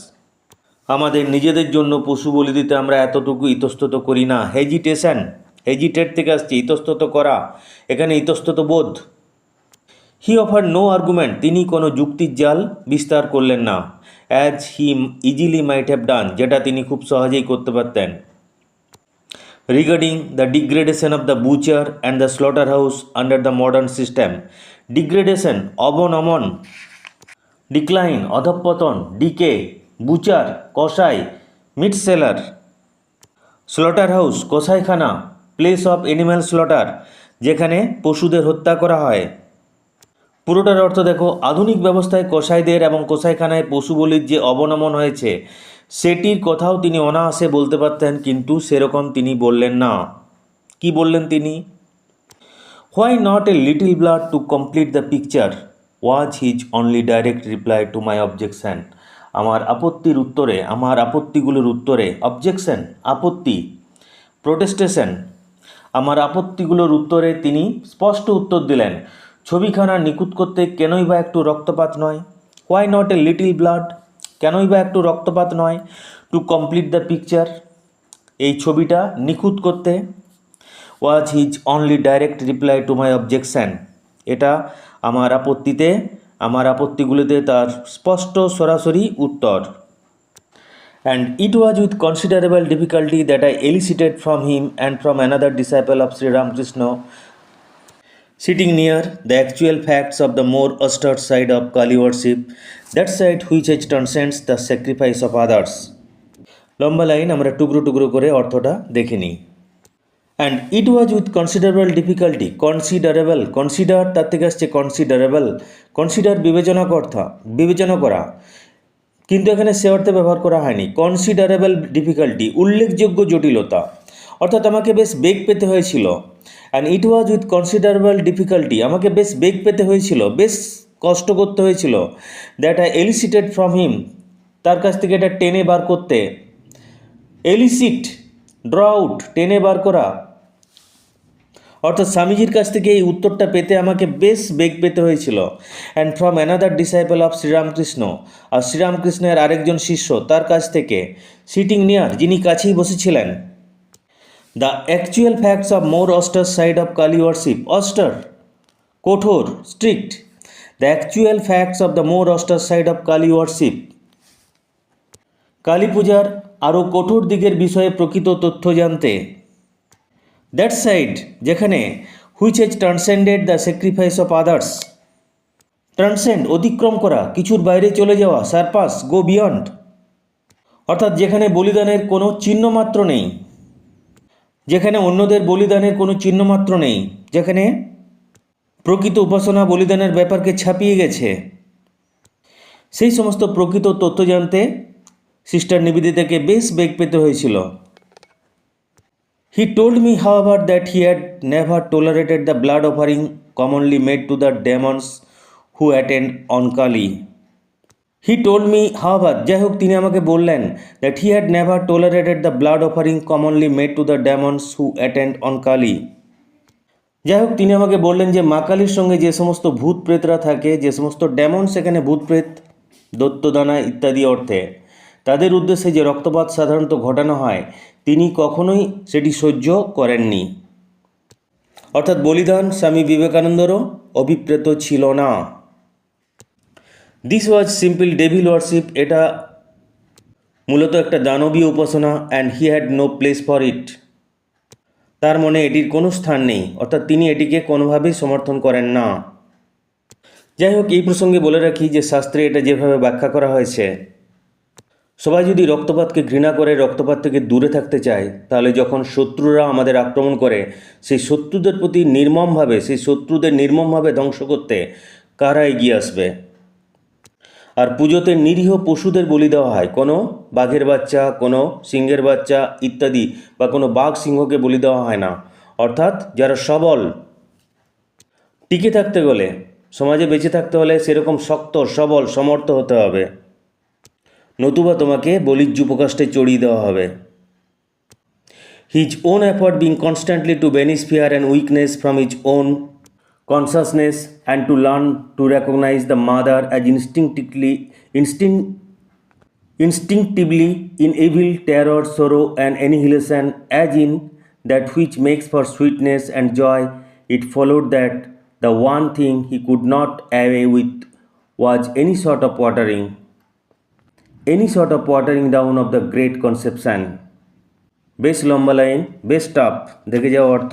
আমাদের নিজেদের জন্য পশু বলি দিতে আমরা এতটুকু ইতস্তত করি না। হেজিটেশন, হেজিটেট থেকে আসছে ইতস্তত করা, এখানে ইতস্তত বোধ। হি অফার নো আর্গুমেন্ট, তিনি কোনো যুক্তির জাল বিস্তার করলেন না, as he easily might have done, যেটা তিনি খুব সহজেই করতে পারতেন। Regarding the degradation of the butcher and the slaughter house under the modern system, degradation অবনমন, ডিক্লাইন অধঃপতন, ডিকে বুচার কসাই, মিট সেলার, স্লটার হাউস কসাইখানা, প্লেস অফ অ্যানিম্যাল স্লটার, যেখানে পশুদের হত্যা করা হয়। পুরোটার অর্থ দেখো, আধুনিক ব্যবস্থায় কসাইদের এবং কসাইখানায় পশু বলির যে অবনমন হয়েছে সেটির কথাও তিনি অনায়াসে বলতে পারতেন, কিন্তু সেরকম তিনি বললেন না। কি বললেন তিনি? Why not a little blood to complete the picture was his only direct reply to my objection. আমার আপত্তির উত্তরে, আমার আপত্তিগুলোর উত্তরে, অবজেকশন আপত্তি, প্রোটেস্টেশন, আমার আপত্তিগুলোর উত্তরে তিনি স্পষ্ট উত্তর দিলেন, ছবিখানা নিখুঁত করতে কেনই বা একটু রক্তপাত নয়? Why not a little blood, কেনই বা একটু রক্তপাত নয়? টু কমপ্লিট দ্য পিকচার, এই ছবিটা নিখুঁত করতে। ওয়াজ his only direct reply to my objection, এটা আমার আপত্তিগুলিতে তার স্পষ্ট সরাসরি উত্তর। And it was with considerable difficulty that I elicited from him and from another disciple of Sri Ramakrishna, sitting near, the actual facts of the more austere side of Kali worship, that side which transcends the sacrifice of others. লম্বা line, আমরা টুকরো টুকরো করে অর্থটা দেখে নিই। And it was with considerable difficulty, considerable, consider তার থেকে আসছে কনসিডারেবল, কনসিডার বিবেচনা করা, কিন্তু এখানে সে অর্থে ব্যবহার করা হয়নি। কনসিডারেবল ডিফিকাল্টি, উল্লেখযোগ্য জটিলতা, অর্থাৎ আমাকে বেশ বেগ পেতে হয়েছিল। And it was with considerable difficulty, আমাকে বেশ বেগ পেতে হয়েছিল, বেশ কষ্ট করতে হয়েছিল। দ্যাট আই এলিসিটেড ফ্রম হিম, তার কাছ থেকে এটা টেনে বার করতে। এলিসিট, ড্র আউট, টেনে বার করা, অর্থাৎ স্বামীজির কাছ থেকে এই উত্তরটা পেতে আমাকে বেশ বেগ পেতে হয়েছিল। And from another disciple of Shri Ramakrishna, আর শ্রীরামকৃষ্ণের আরেকজন শিষ্য তার কাছ থেকে, সিটিং নিয়ার, যিনি কাছেই বসেছিলেন। The actual facts of more austere side of Kali worship, austere কঠোর, strict, the actual facts of the more austere side of Kali worship, Kali পূজার আরও কঠোর দিকের বিষয়ে প্রকৃত তথ্য জানতে। দ্যাট সাইড, যেখানে, which has transcended the sacrifice of others, transcend অতিক্রম করা, কিছুর বাইরে চলে যাওয়া, সারপাস, গো বিয়ন্ড, অর্থাৎ যেখানে বলিদানের কোনো চিহ্নমাত্র নেই, যেখানে অন্যদের বলিদানের কোনো চিহ্নমাত্র নেই, যেখানে প্রকৃত উপাসনা বলিদানের ব্যাপারকে ছাপিয়ে গেছে, সেই সমস্ত প্রকৃত তথ্য জানতে সিস্টার নিবেদিতাকে বেশ বেগ পেতে হয়েছিল। He told me, however, that he had never tolerated the blood offering commonly made to the demons who attend on Kali. He told me, however, যাই হোক তিনি আমাকে বললেন, that he had never tolerated the blood offering commonly made to the demons who attend on Kali. যাই হোক তিনি আমাকে বললেন যে মা কালীর সঙ্গে যে সমস্ত ভূত প্রেতরা থাকে, যে সমস্ত ডেমন, সেখানে ভূত প্রেত, দৈত্যদানা ইত্যাদি অর্থে, তাদের উদ্দেশ্যে যে রক্তপাত সাধারণত ঘটানো হয়, তিনি কখনোই সেটি সহ্য করেননি। অর্থাৎ বলিদান স্বামী বিবেকানন্দেরও অভিপ্রেত ছিল না। This was simple devil worship, এটা মূলত একটা দানবীয় উপাসনা। And he had no place for it, তার মনে এটির কোনো স্থান নেই, অর্থাৎ তিনি এটিকে কোনোভাবেই সমর্থন করেন না। যাই হোক, এই প্রসঙ্গে বলে রাখি যে শাস্ত্রে এটা যেভাবে ব্যাখ্যা করা হয়েছে, সবাই যদি রক্তপাতকে ঘৃণা করে রক্তপাত থেকে দূরে থাকতে চায়, তাহলে যখন শত্রুরা আমাদের আক্রমণ করে সেই শত্রুদের নির্মমভাবে ধ্বংস করতে কারা এগিয়ে আসবে? আর পুজোতে নিরীহ পশুদের বলি দেওয়া হয়, কোনো বাঘের বাচ্চা, কোনো সিংহের বাচ্চা ইত্যাদি, বা কোনো বাঘ সিংহকে বলি দেওয়া হয় না। অর্থাৎ যারা সবল, টিকে থাকতে গেলে, সমাজে বেঁচে থাকতে হলে সেরকম শক্ত, সবল, সমর্থ হতে হবে, নতুবা তোমাকে বলির যুপকাষ্টে চড়িয়ে দেওয়া হবে। His own effort being constantly to banish fear and weakness from his own consciousness and to learn to recognize the mother as instinctively in evil, terror, sorrow, and annihilation, as in that which makes for sweetness and joy. It followed that the one thing he could not away with was any sort of watering down of the great conception. বেশ লম্বা line, বেশ tough, দেখে যাও অর্থ।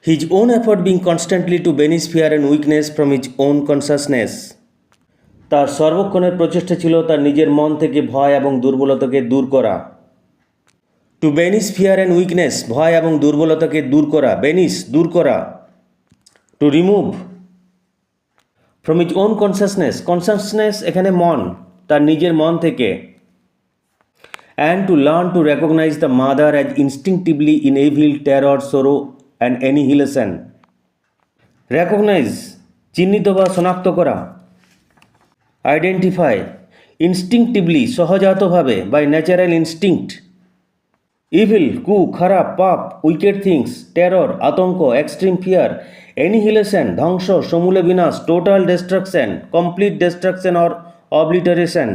His own effort being constantly to banish fear and weakness from his own consciousness. তার সর্বক্ষণের প্রচেষ্টা ছিল তার নিজের মন থেকে ভয় এবং দুর্বলতাকে দূর করা। To banish fear and weakness, ভয় এবং দুর্বলতাকে দূর করা, বেনিশ, দূর করা। To remove from his own consciousness এখানে মন, তার নিজের মন থেকে। And to learn to recognise the mother as instinctively in evil, terror, sorrow and annihilation. Recognise, চিহ্নিত বা শনাক্ত করা। আইডেন্টিফাই, ইনস্টিংটিভলি, সহজাতভাবে, বাই ন্যাচারাল ইনস্টিংক্ট। ইভিল, খারাপ, পাপ। উইকেড থিংস, টেরর, আতঙ্ক। এক্সট্রিম ফিয়ার, অ্যানিহিলেশন, ধ্বংস, সমূলে বিনাশ। Total distraction, complete destruction or obliteration.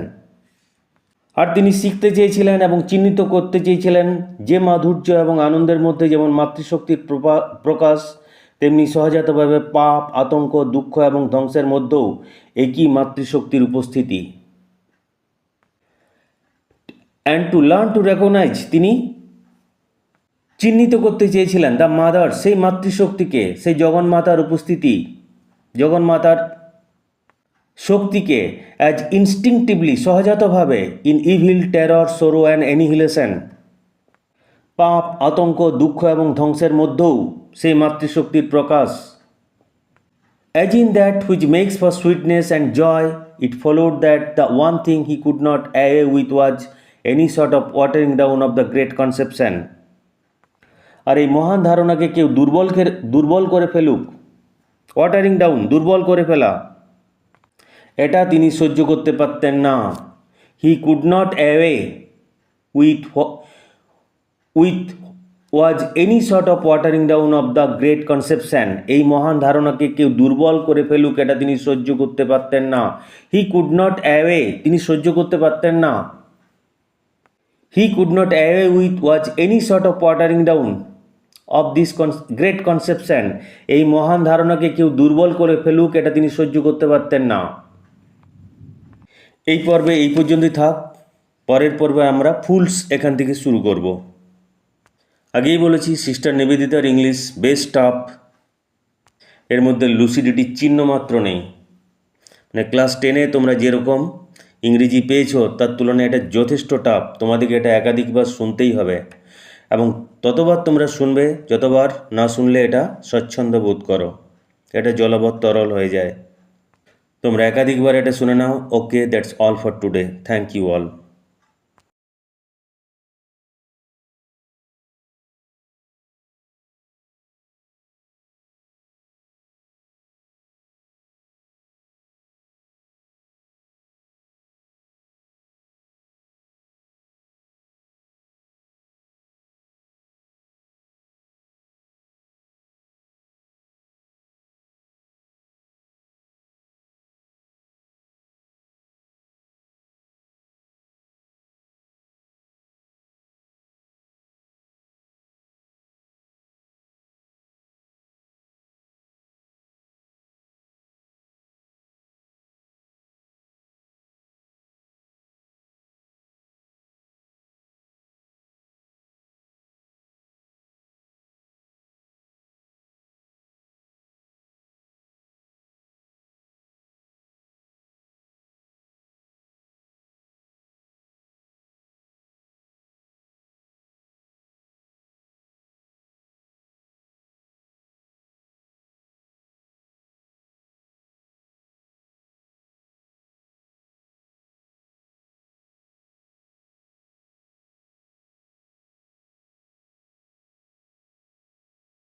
আর তিনি শিখতে চেয়েছিলেন এবং চিহ্নিত করতে চেয়েছিলেন যে মাধুর্য এবং আনন্দের মধ্যে যেমন মাতৃশক্তির প্রকাশ, তেমনি সহজাতভাবে পাপ, আতঙ্ক, দুঃখ এবং ধ্বংসের মধ্যেও একই মাতৃশক্তির উপস্থিতি। And to learn to recognise, তিনি চিহ্নিত করতে চেয়েছিলেন দ্য মাদার, সেই মাতৃশক্তিকে, সেই জগন্মাতার উপস্থিতি, জগন্মাতার শক্তিকে, অ্যাজ ইনস্টিংটিভলি, সহজাতভাবে, in evil, terror, sorrow and annihilation, পাপ, আতঙ্ক, দুঃখ এবং ধ্বংসের মধ্যেও সেই মাতৃশক্তির প্রকাশ। As in that which makes for sweetness and joy, it followed that the one thing he could not away with was any sort of watering down of the great conception. আর এই মহান ধারণাকে কেউ দুর্বল করে ফেলুক, ওয়াটারিং ডাউন, দুর্বল করে ফেলা, এটা তিনি সহ্য করতে পারতেন না। He could not away with was any sort of watering down of the great conception. এই মহান ধারণাকে কেউ দুর্বল করে ফেলুক, এটা তিনি সহ্য করতে পারতেন না। হি কুড নট অ্যাওয়ে, তিনি সহ্য করতে পারতেন না। He could not away with was any sort of watering down of this great conception. এই মহান ধারণাকে কেউ দুর্বল করে ফেলুক, এটা তিনি সহ্য করতে পারতেন না। এই পর্বে এই পর্যন্তই থাক। পরের পর্বে আমরা ফুলস এখান থেকে শুরু করব। আগেই বলেছি সিস্টার নিবেদিতার ইংলিশ বেশ টাফ, এর মধ্যে লুসিডিটির চিহ্ন মাত্র নেই। মানে ক্লাস 10-এ তোমরা যেরকম ইংরেজি পেয়েছো তার তুলনায় এটা যথেষ্ট টাফ। তোমাদেরকে এটা একাধিকবার শুনতেই হবে, এবং ততবার তোমরা শুনবে যতবার না শুনলে এটা স্বচ্ছন্দ বোধ করো, এটা জলবৎ তরল হয়ে যায়। তোমরা একাধিকবার এটা শুনে নাও। Okay, that's all for today. Thank you all.